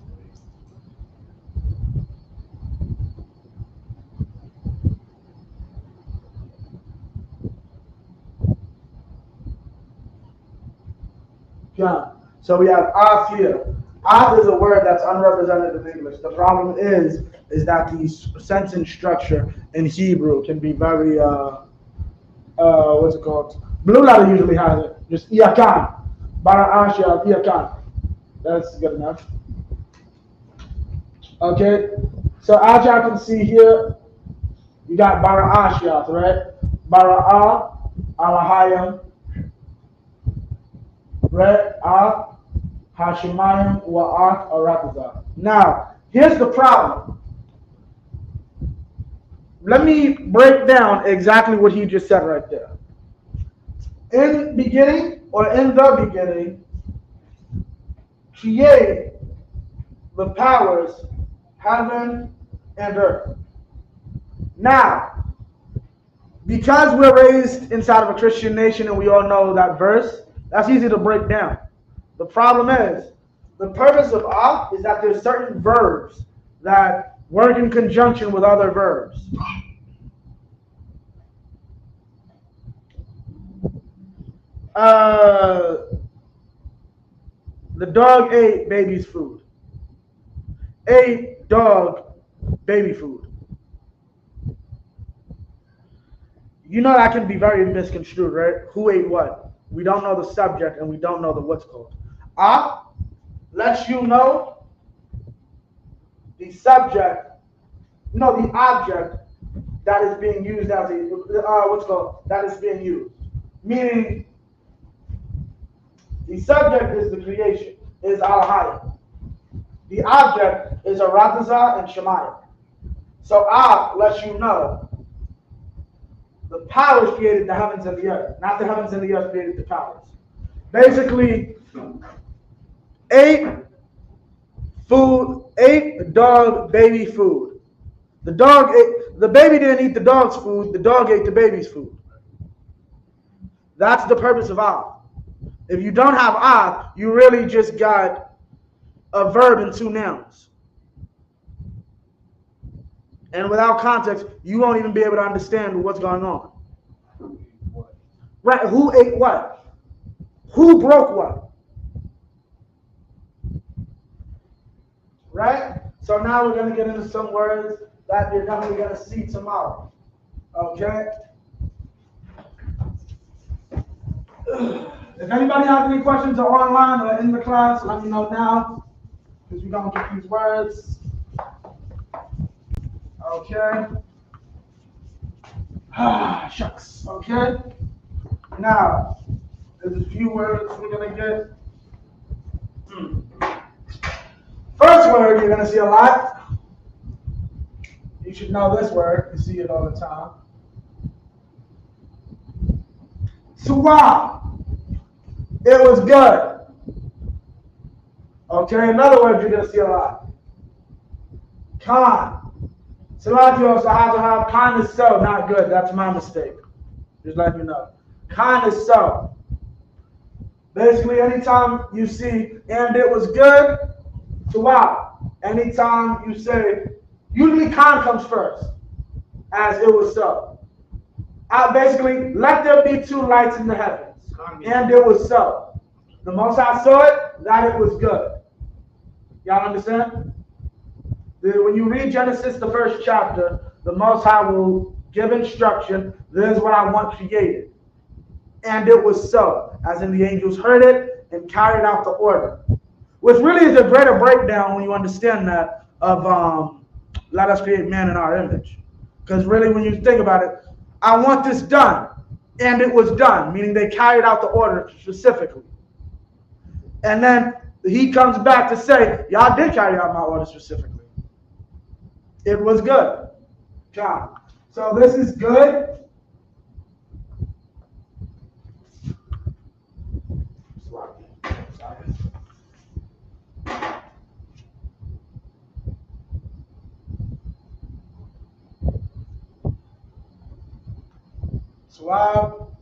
Yeah. So we have "af" here. "Af" is a word that's unrepresented in English. The problem is that the sentence structure in Hebrew can be very what's it called? Blue Letter usually has it. Just "iakan," "bara'ashia," "iakan." That's good enough. Okay. So as y'all can see here, you got bara'ashia, right? Bara'a, alahayim, right? Hashemayim wa'at arataza. Now, here's the problem. Let me break down exactly what he just said right there. In beginning, or in the beginning, created the powers, heaven and earth. Now, because we're raised inside of a Christian nation and we all know that verse, that's easy to break down. The problem is, the purpose of "af" is that there's certain verbs that work in conjunction with other verbs. The dog ate baby's food. Ate dog baby food. You know that can be very misconstrued, right? Who ate what? We don't know the subject and we don't know the what's called. "Ah" lets you know the subject, the object that is being used as that is being used. Meaning, the subject is the creation, is al-hayy. The object is Arataza and Shemayim. So "af" lets you know the powers created the heavens and the earth, not the heavens and the earth created the powers. Basically, ate dog baby food. The baby didn't eat the dog's food, the dog ate the baby's food. That's the purpose of "af." If you don't have "af," you really just got a verb and two nouns. And without context, you won't even be able to understand what's going on. Right? Who ate what? Who broke what? Right? So now we're going to get into some words that you're definitely going to see tomorrow. Okay? If anybody has any questions or online or in the class, let me know now, because we're going to get these words. Okay. Shucks. Okay. Now, there's a few words we're going to get. First word you're going to see a lot. You should know this word. You see it all the time. Suwa. It was good. Okay, another word you're going to see a lot. Khan. Salatu Sahazahab, Khan is so, not good. That's my mistake. Just letting you know. Khan is so. Basically, anytime you see and it was good, wow. Anytime you say, usually Khan comes first, as it was so. Basically, let there be two lights in the heavens, and it was so. The Most High saw it, that it was good. Y'all understand? When you read Genesis, the first chapter, the Most High will give instruction. This is what I want created. And it was so, as in the angels heard it and carried out the order. Which really is a greater breakdown when you understand that of let us create man in our image. Because really when you think about it, I want this done. And it was done, meaning they carried out the order specifically. And then he comes back to say, y'all did carry out my order specifically. It was good. John. So this is good. Swab.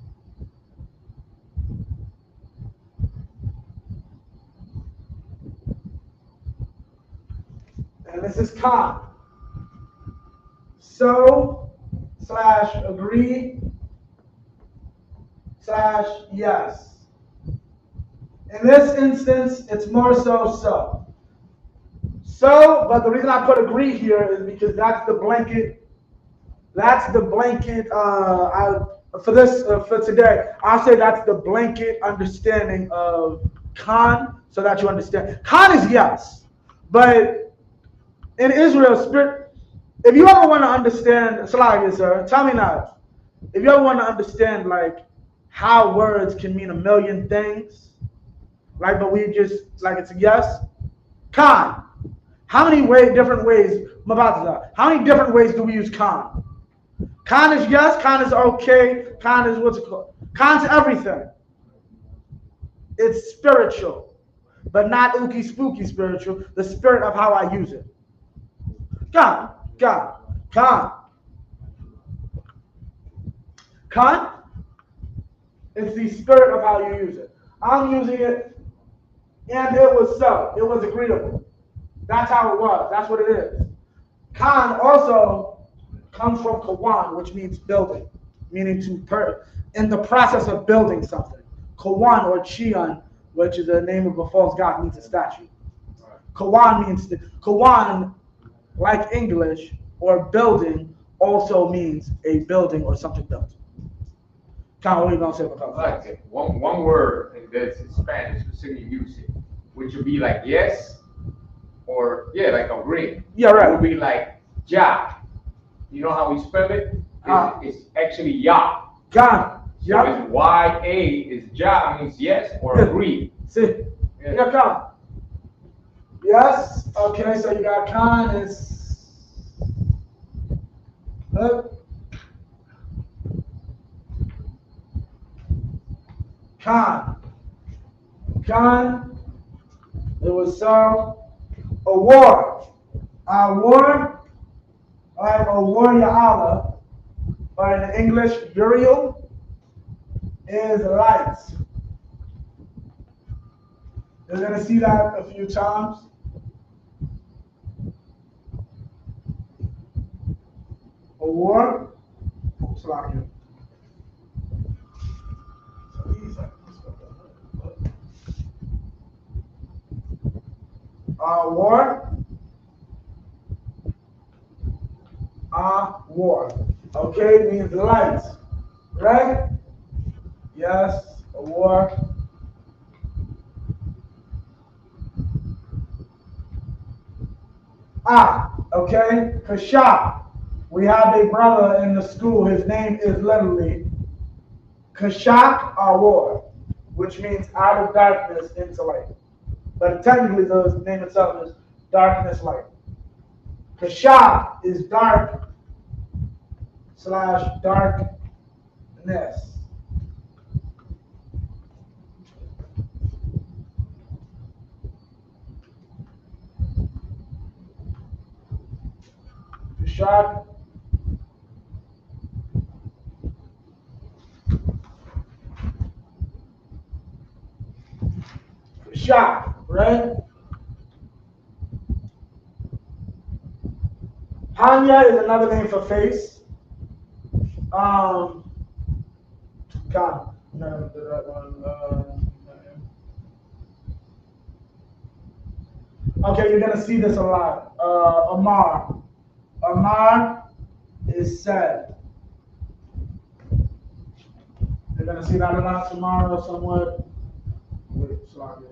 And this is Khan. So / agree / yes. In this instance, it's more so. So, but the reason I put agree here is because that's the blanket. For today, I'll say that's the blanket understanding of Khan, so that you understand. Khan is yes, but in Israel, spirit. If you ever want to understand, Salakia, sir, tell me now. If you ever want to understand like how words can mean a million things, like but we just like it's a yes. Khan. How many different ways? How many different ways do we use Khan? Khan is yes, Khan is okay, Khan is what's it called? Khan's everything. It's spiritual, but not ooky spooky spiritual, the spirit of how I use it. Khan. It's the spirit of how you use it. I'm using it, and it was so. It was agreeable. That's how it was. That's what it is. Khan also comes from Kawan, which means building, meaning in the process of building something. Kawan or Chian, which is the name of a false god, means a statue. Kawan means Kawan, like English or building, also means a building or something built. Khan, what are you gonna say about that? Like one word that's in Spanish, specifically use it, which would be like yes, or like agree. Yeah, right. It would be like ja. You know how we spell it? It's actually ya. Khan. So it's Y-A is ja means yes or agree. See? Yeah, Khan. Yes. Okay, so you got Khan is Khan. It was so. A war. A war. Like a war Ya'ala. Or in English, Uriel is light. You're going to see that a few times. A war. Slack. War. Okay, means light. Right? Yes, a war. Okay, Kashak. We have a brother in the school. His name is literally Kashak war, which means out of darkness into light. But technically, the name itself is darkness light. Kashak is dark / darkness. Kashak. Shah, right? Hanya is another name for face. God, no, that one. Okay, you're gonna see this a lot. Amar. Amar is sad. You're gonna see that a lot tomorrow somewhat. Wait, sorry.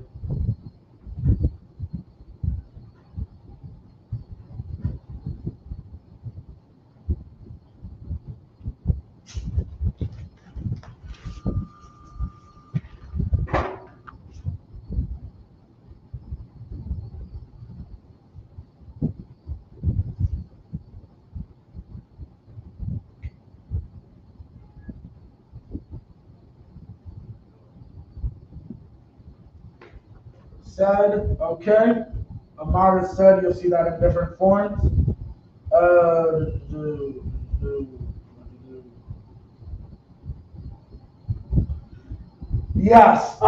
Said, okay. Amar is said, you'll see that in different forms. Yes.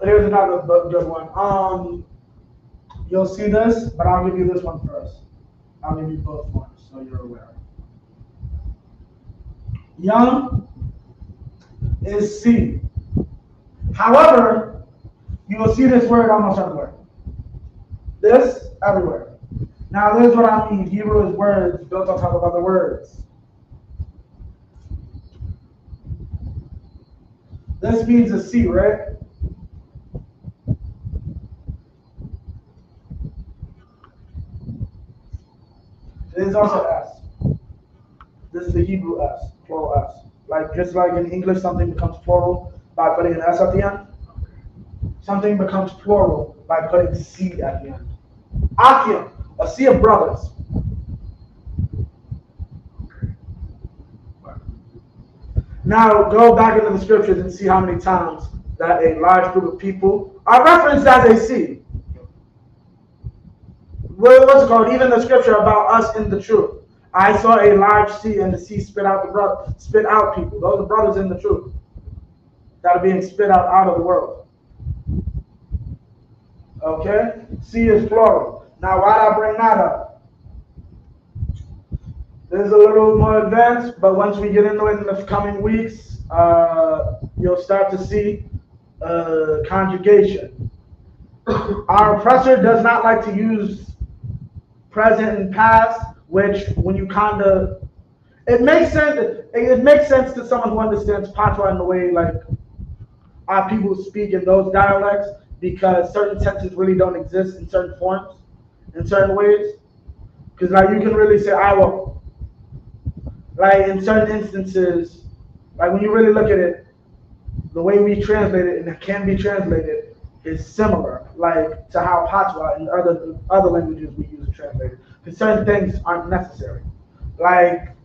Here's another good one. You'll see this, but I'll give you this one first. I'll give you both ones so you're aware. Young is C. However, you will see this word almost everywhere. This, everywhere. Now, this is what I mean. Hebrew is words built on top of other words. This means a C, right? This is also S. This is the Hebrew S, plural S. Like, just like in English, something becomes plural by putting an S at the end. Something becomes plural by putting C at the end. Akim, a sea of brothers. Now go back into the scriptures and see how many times that a large group of people are referenced as a sea. What's it called? Even the scripture about us in the truth. I saw a large sea, and the sea spit out people. Those are brothers in the truth that are being spit out of the world. Okay? Sea is plural. Now, why did I bring that up? This is a little more advanced, but once we get into it in the coming weeks, you'll start to see conjugation. Our oppressor does not like to use present and past, which when you it makes sense. It makes sense to someone who understands patois in the way like our people speak in those dialects, because certain tenses really don't exist in certain forms, in certain ways. Because like you can really say I will. Like in certain instances, like when you really look at it, the way we translate it and it can be translated is similar, like to how patois and other languages we use to translate it. Because certain things aren't necessary. Like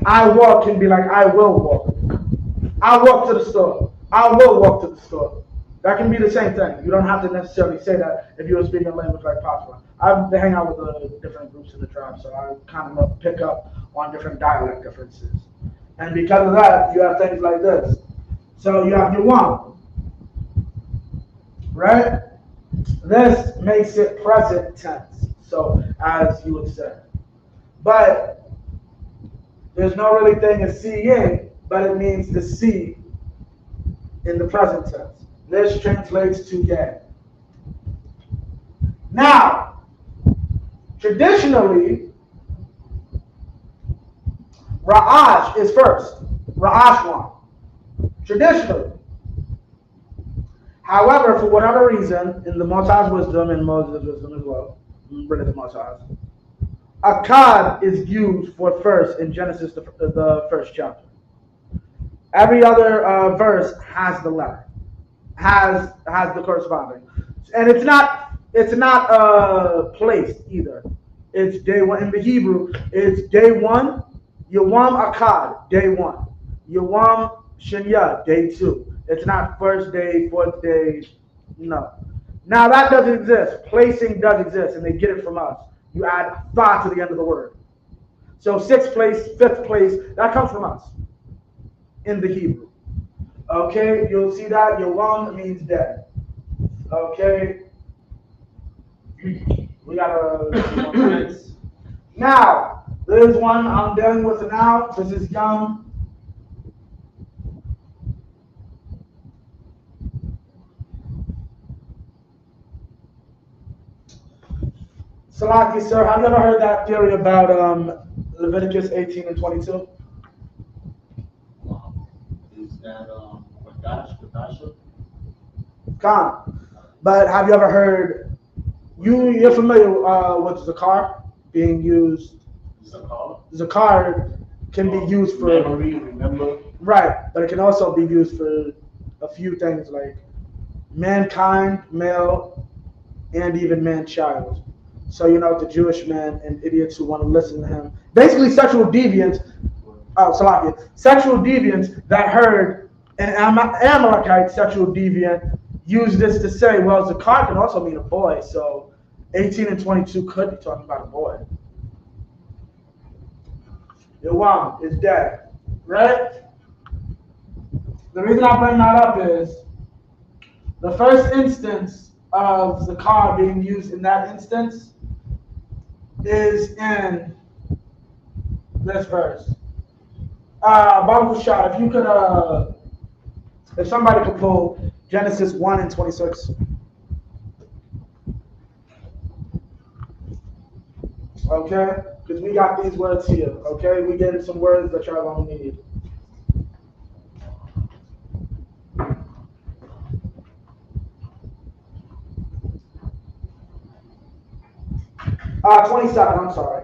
I walk can be like I will walk. I walk to the store. I will walk to the store. That can be the same thing. You don't have to necessarily say that if you're speaking a language like patois. I hang out with different groups in the tribe, so I kind of pick up on different dialect differences. And because of that, you have things like this. So you have your one, right? This makes it present tense, so as you would say. But there's no really thing as seeing, but it means to see in the present tense. This translates to gay. Now, traditionally, Ra'ash is first. Ra'ashwan. Traditionally. However, for whatever reason, in the Mosai's wisdom and Moses' wisdom as well, really the Mosai's, Akkad is used for first in Genesis, the first chapter. Every other verse has the letter, has the corresponding, and it's not placed either. It's day one in the Hebrew. It's day one, Yawam Akkad, day one, Yawam Shinya, day two. It's not first day, fourth day, no. Now that doesn't exist. Placing does exist, and they get it from us. You add tha to the end of the word. So sixth place, fifth place, that comes from us in the Hebrew. Okay, you'll see that Yawam means dead. Okay. We got a few more minutes. Now, there's one I'm dealing with now. This is young. Salaki, sir, have you ever heard that theory about Leviticus 18 and 22? Is that Qadash? Khan. But have you ever heard, you're familiar with Zakar being used? Zakar can be used for memory, remember? Right, but it can also be used for a few things like mankind, male, and even man-child. So, you know, the Jewish man and idiots who want to listen to him. Basically, sexual deviants, sexual deviants that heard an Amalekite sexual deviant use this to say, well, Zakar can also mean a boy, so 18 and 22 could be talking about a boy. Yawam is dead, right? The reason I bring that up is the first instance of Zakar being used in that instance is in this verse. Baruch Shah, if you could, if somebody could pull Genesis 1 and 26. Okay? Because we got these words here. Okay? We getting some words that y'all gonna need. 27, I'm sorry.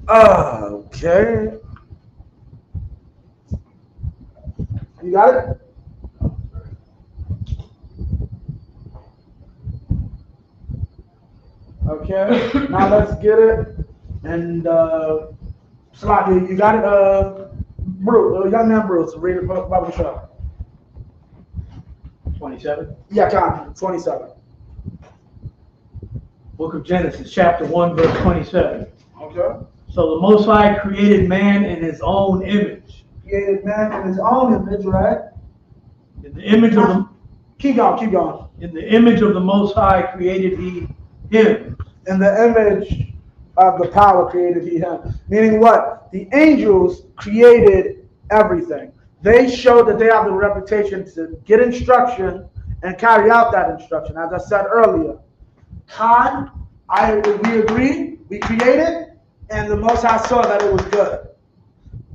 Okay. You got it? Okay. Now let's get it. And Slotty, you got it? Bruce, young man Bruce, read it Bible show. 27. Yeah, Con, 27. Book of Genesis, chapter 1, verse 27. Okay. So the Most High created man in his own image. Created man in his own image, right? In the image of the Keep going. In the image of the Most High created he him. In the image of the power created he him. Meaning what? The angels created everything. They showed that they have the reputation to get instruction and carry out that instruction. As I said earlier, we agreed, we created, and the Most High saw that it was good.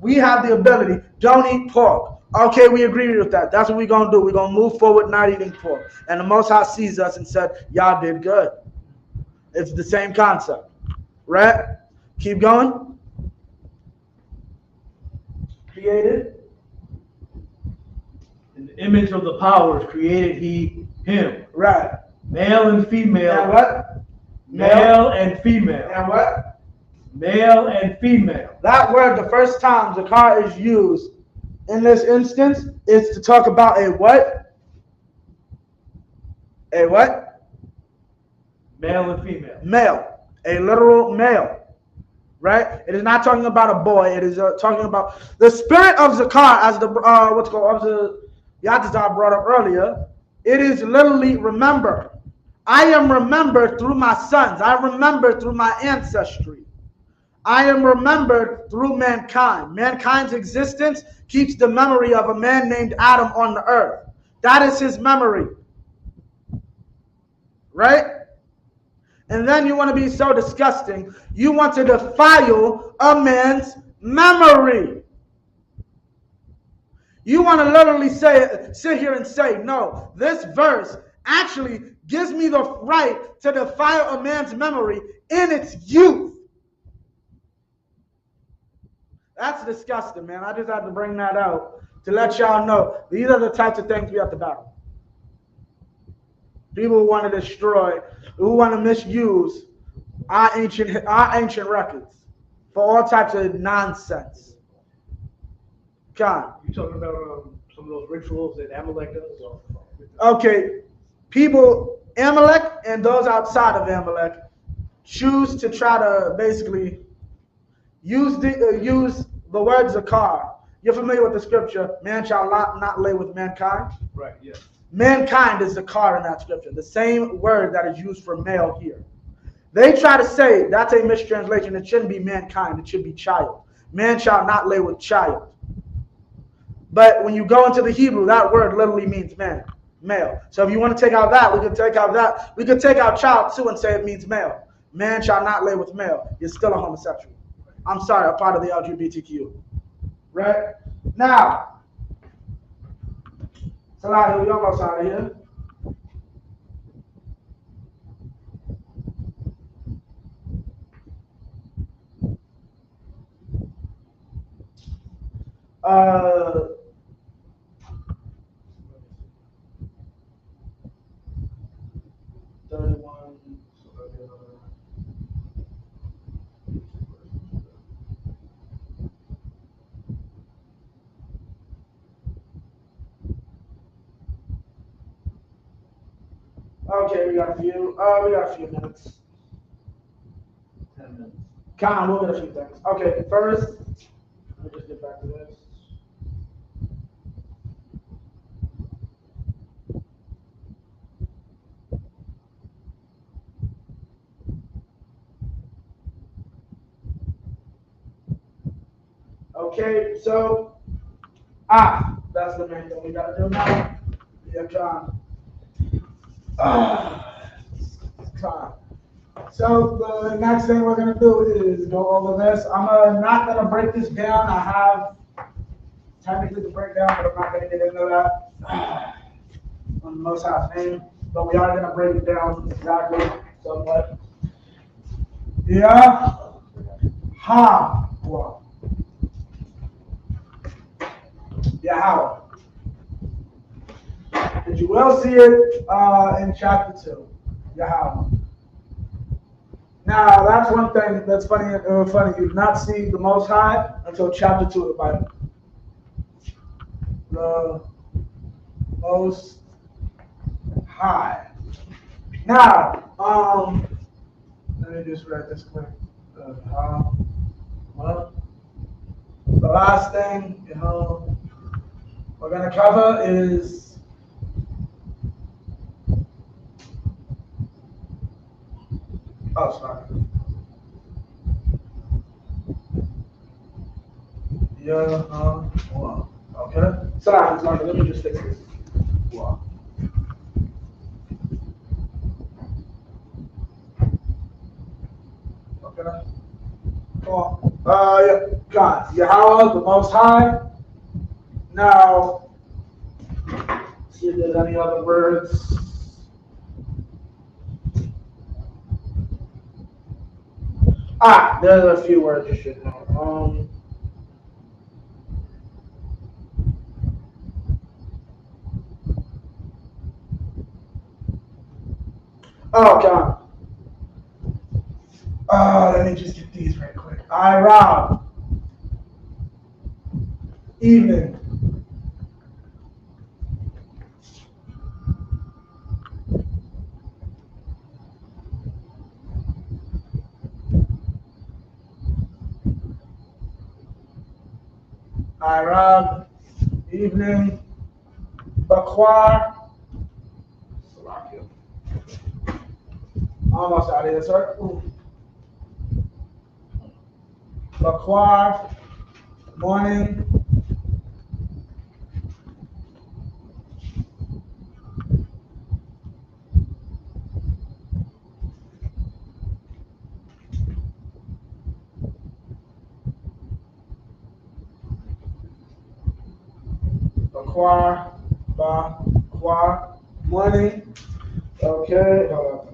We have the ability, don't eat pork. Okay, we agreed with that. That's what we're going to do. We're going to move forward not eating pork. And the Most High sees us and said, y'all did good. It's the same concept. Right? Keep going. Created. In the image of the powers created he him. Right. Male and female. And what? Male and female. And what? Male and female. That word, the first time Zakar is used in this instance, is to talk about a what? A what? Male and female. Male. A literal male. Right? It is not talking about a boy. It is talking about the spirit of Zakar, as the Yatazar brought up earlier. It is literally remember. I am remembered through my sons. I am remembered through my ancestry. I am remembered through mankind. Mankind's existence keeps the memory of a man named Adam on the earth. That is his memory. Right? And then you want to be so disgusting. You want to defile a man's memory. You want to literally sit here and say, no, this verse actually gives me the right to defile a man's memory in its youth. That's disgusting, man. I just had to bring that out to let y'all know these are the types of things we have to battle. People who want to destroy, who want to misuse our ancient records for all types of nonsense. Con. You talking about some of those rituals that Amalek does? Or, Okay, people, Amalek and those outside of Amalek choose to try to basically use the word zakar. You're familiar with the scripture, man shall not lay with mankind? right, yes. Mankind is zakar in that scripture, the same word that is used for male here. They try to say that's a mistranslation. It shouldn't be mankind, it should be child. Man shall not lay with child. But when you go into the Hebrew, that word literally means man, male. So if you want to take out that, we could take out that. We could take out child too and say it means male. Man shall not lay with male. You're still a homosexual. I'm sorry, a part of the LGBTQ. Right? Now, Salahi, we almost out of here. Uh, 31. Okay, we got a few minutes. 10 minutes. We'll get a few things. Okay, first, let me just get back to this. Okay, so, that's the main thing we gotta do now. Yeah, Con. So the next thing we're gonna do is go over this. I'm not gonna break this down. I have technically the breakdown, but I'm not gonna get into that on the Most High's name. But we are gonna break it down exactly somewhat. Yeah. Well. Yahweh. And you will see it in chapter 2. Yahweh. Now, that's one thing that's funny. You do not see the Most High until chapter 2 of the Bible. The Most High. Now, let me just read this quick. Well, the last thing, we're going to cover is sorry. Yeah, well, okay. Sorry, let me just fix this. Wow. Okay. Well, yeah, God, Yahweh, the Most High. Now, see if there's any other words. There's a few words you should know. God. Let me just get these right quick. Rob. Evening. Rob. Evening. Bakwar. Almost out of here, sir. Bakwar. Morning. Bakwar. Morning. Okay. Hold on.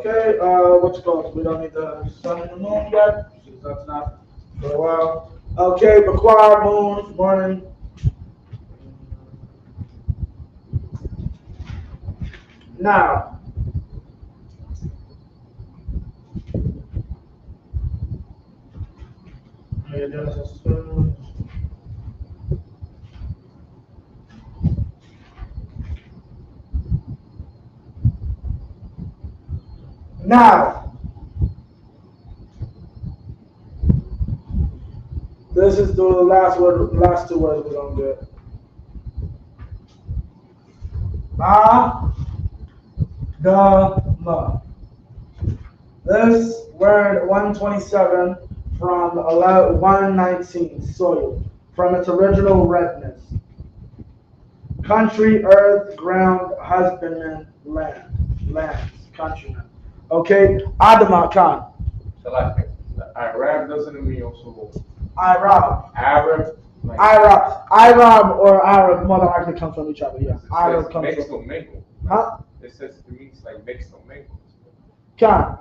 Okay, what's it called? We don't need the sun and the moon yet, since that's not for a while. Okay, Bakwa, moon, morning. Now, now, this is the last word, last two words we're gonna get. Adama. This word 127 from 119, soil, from its original redness. Country, earth, ground, husbandman, land, lands, countrymen. Okay, Adama Khan. So like the Arab doesn't mean also Arab. Arab. Like, Arab or Arab more than likely comes from each other. Yeah, Arab comes mixed from. or mingle. Huh? It says it means like mixed or mingle. Khan.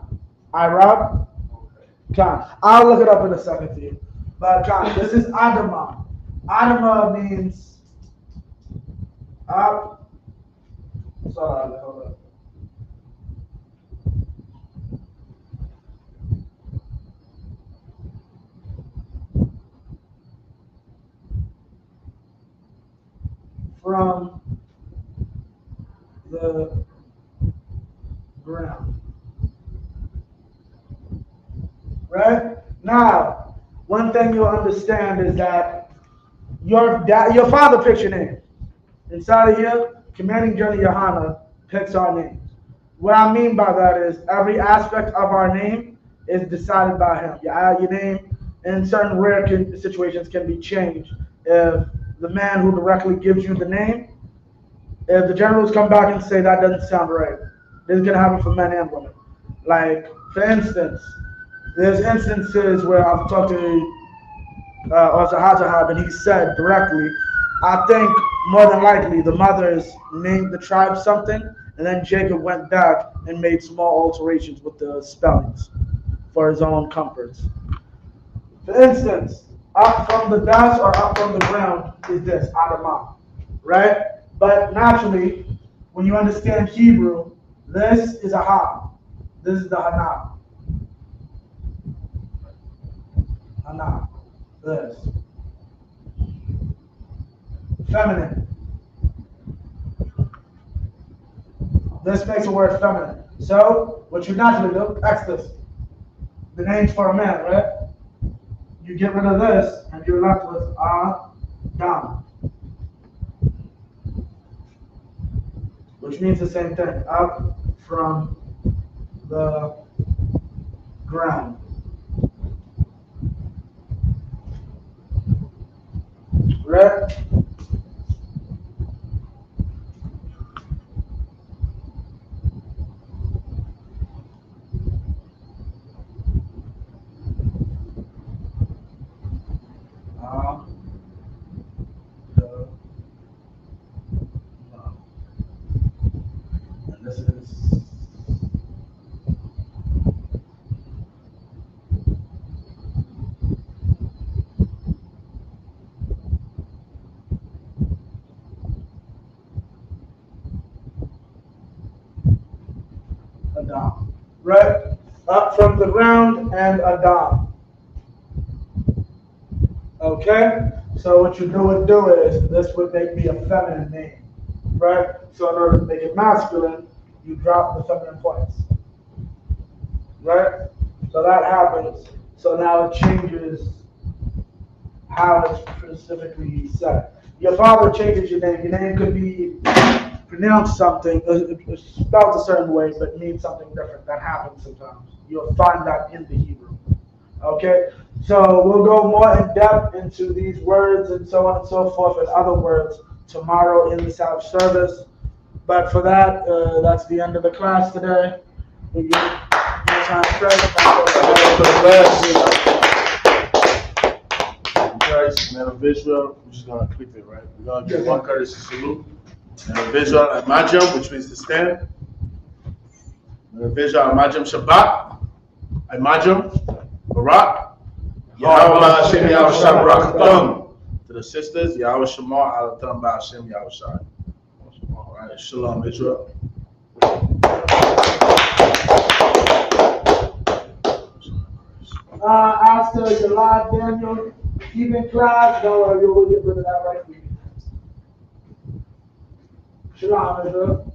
Arab. Okay. Khan. I'll look it up in a second for you. But Khan, this is Adama. Adama means up. Sorry, hold up. From the ground. Right? Now, one thing you'll understand is that your father picks your name. Inside of here, Commanding General Yohana picks our names. What I mean by that is every aspect of our name is decided by him. Your name in certain rare situations can be changed if the man who directly gives you the name, if the generals come back and say that doesn't sound right, this is going to happen for men and women. Like, for instance, there's instances where I've talked to Hazahab and he said directly, I think more than likely the mothers named the tribe something, and then Jacob went back and made small alterations with the spellings for his own comforts. For instance, up from the dust or up from the ground is this, Adamah, right? But naturally, when you understand Hebrew, this is a ha. This is the hana. Hana. This. Feminine. This makes a word feminine. So, what you naturally do, X this. The name's for a man, right? You get rid of this, and you're left with Adam. Which means the same thing. Up from the ground. Right? And this is Adam. Right? Up from the ground and Adam. Okay? So what you would do is, this would make me a feminine name. Right? So in order to make it masculine, you drop the feminine points. Right? So that happens. So now it changes how it's specifically said. Your father changes your name. Your name could be pronounced something, spelled a certain way, but means something different. That happens sometimes. You'll find that in the Hebrew. Okay? So we'll go more in depth into these words and so on and so forth and other words tomorrow in the Sabbath service. But for that, that's the end of the class today. We give more time straight. Christ, man of Israel, we're just gonna click it, right? We're gonna give one courtesy salute. Man of Israel and Majam, which means to stand. Vijay Majim Shabbat. Majim Barak. Yahweh Hashem Yahushua Barakatum. To the sisters, Yahweh Shemar Alatam Hashem Yahushua. All right, Shalom Israel. As to July Daniel, even class, don't worry, we'll get rid of that right here. Shalom Israel.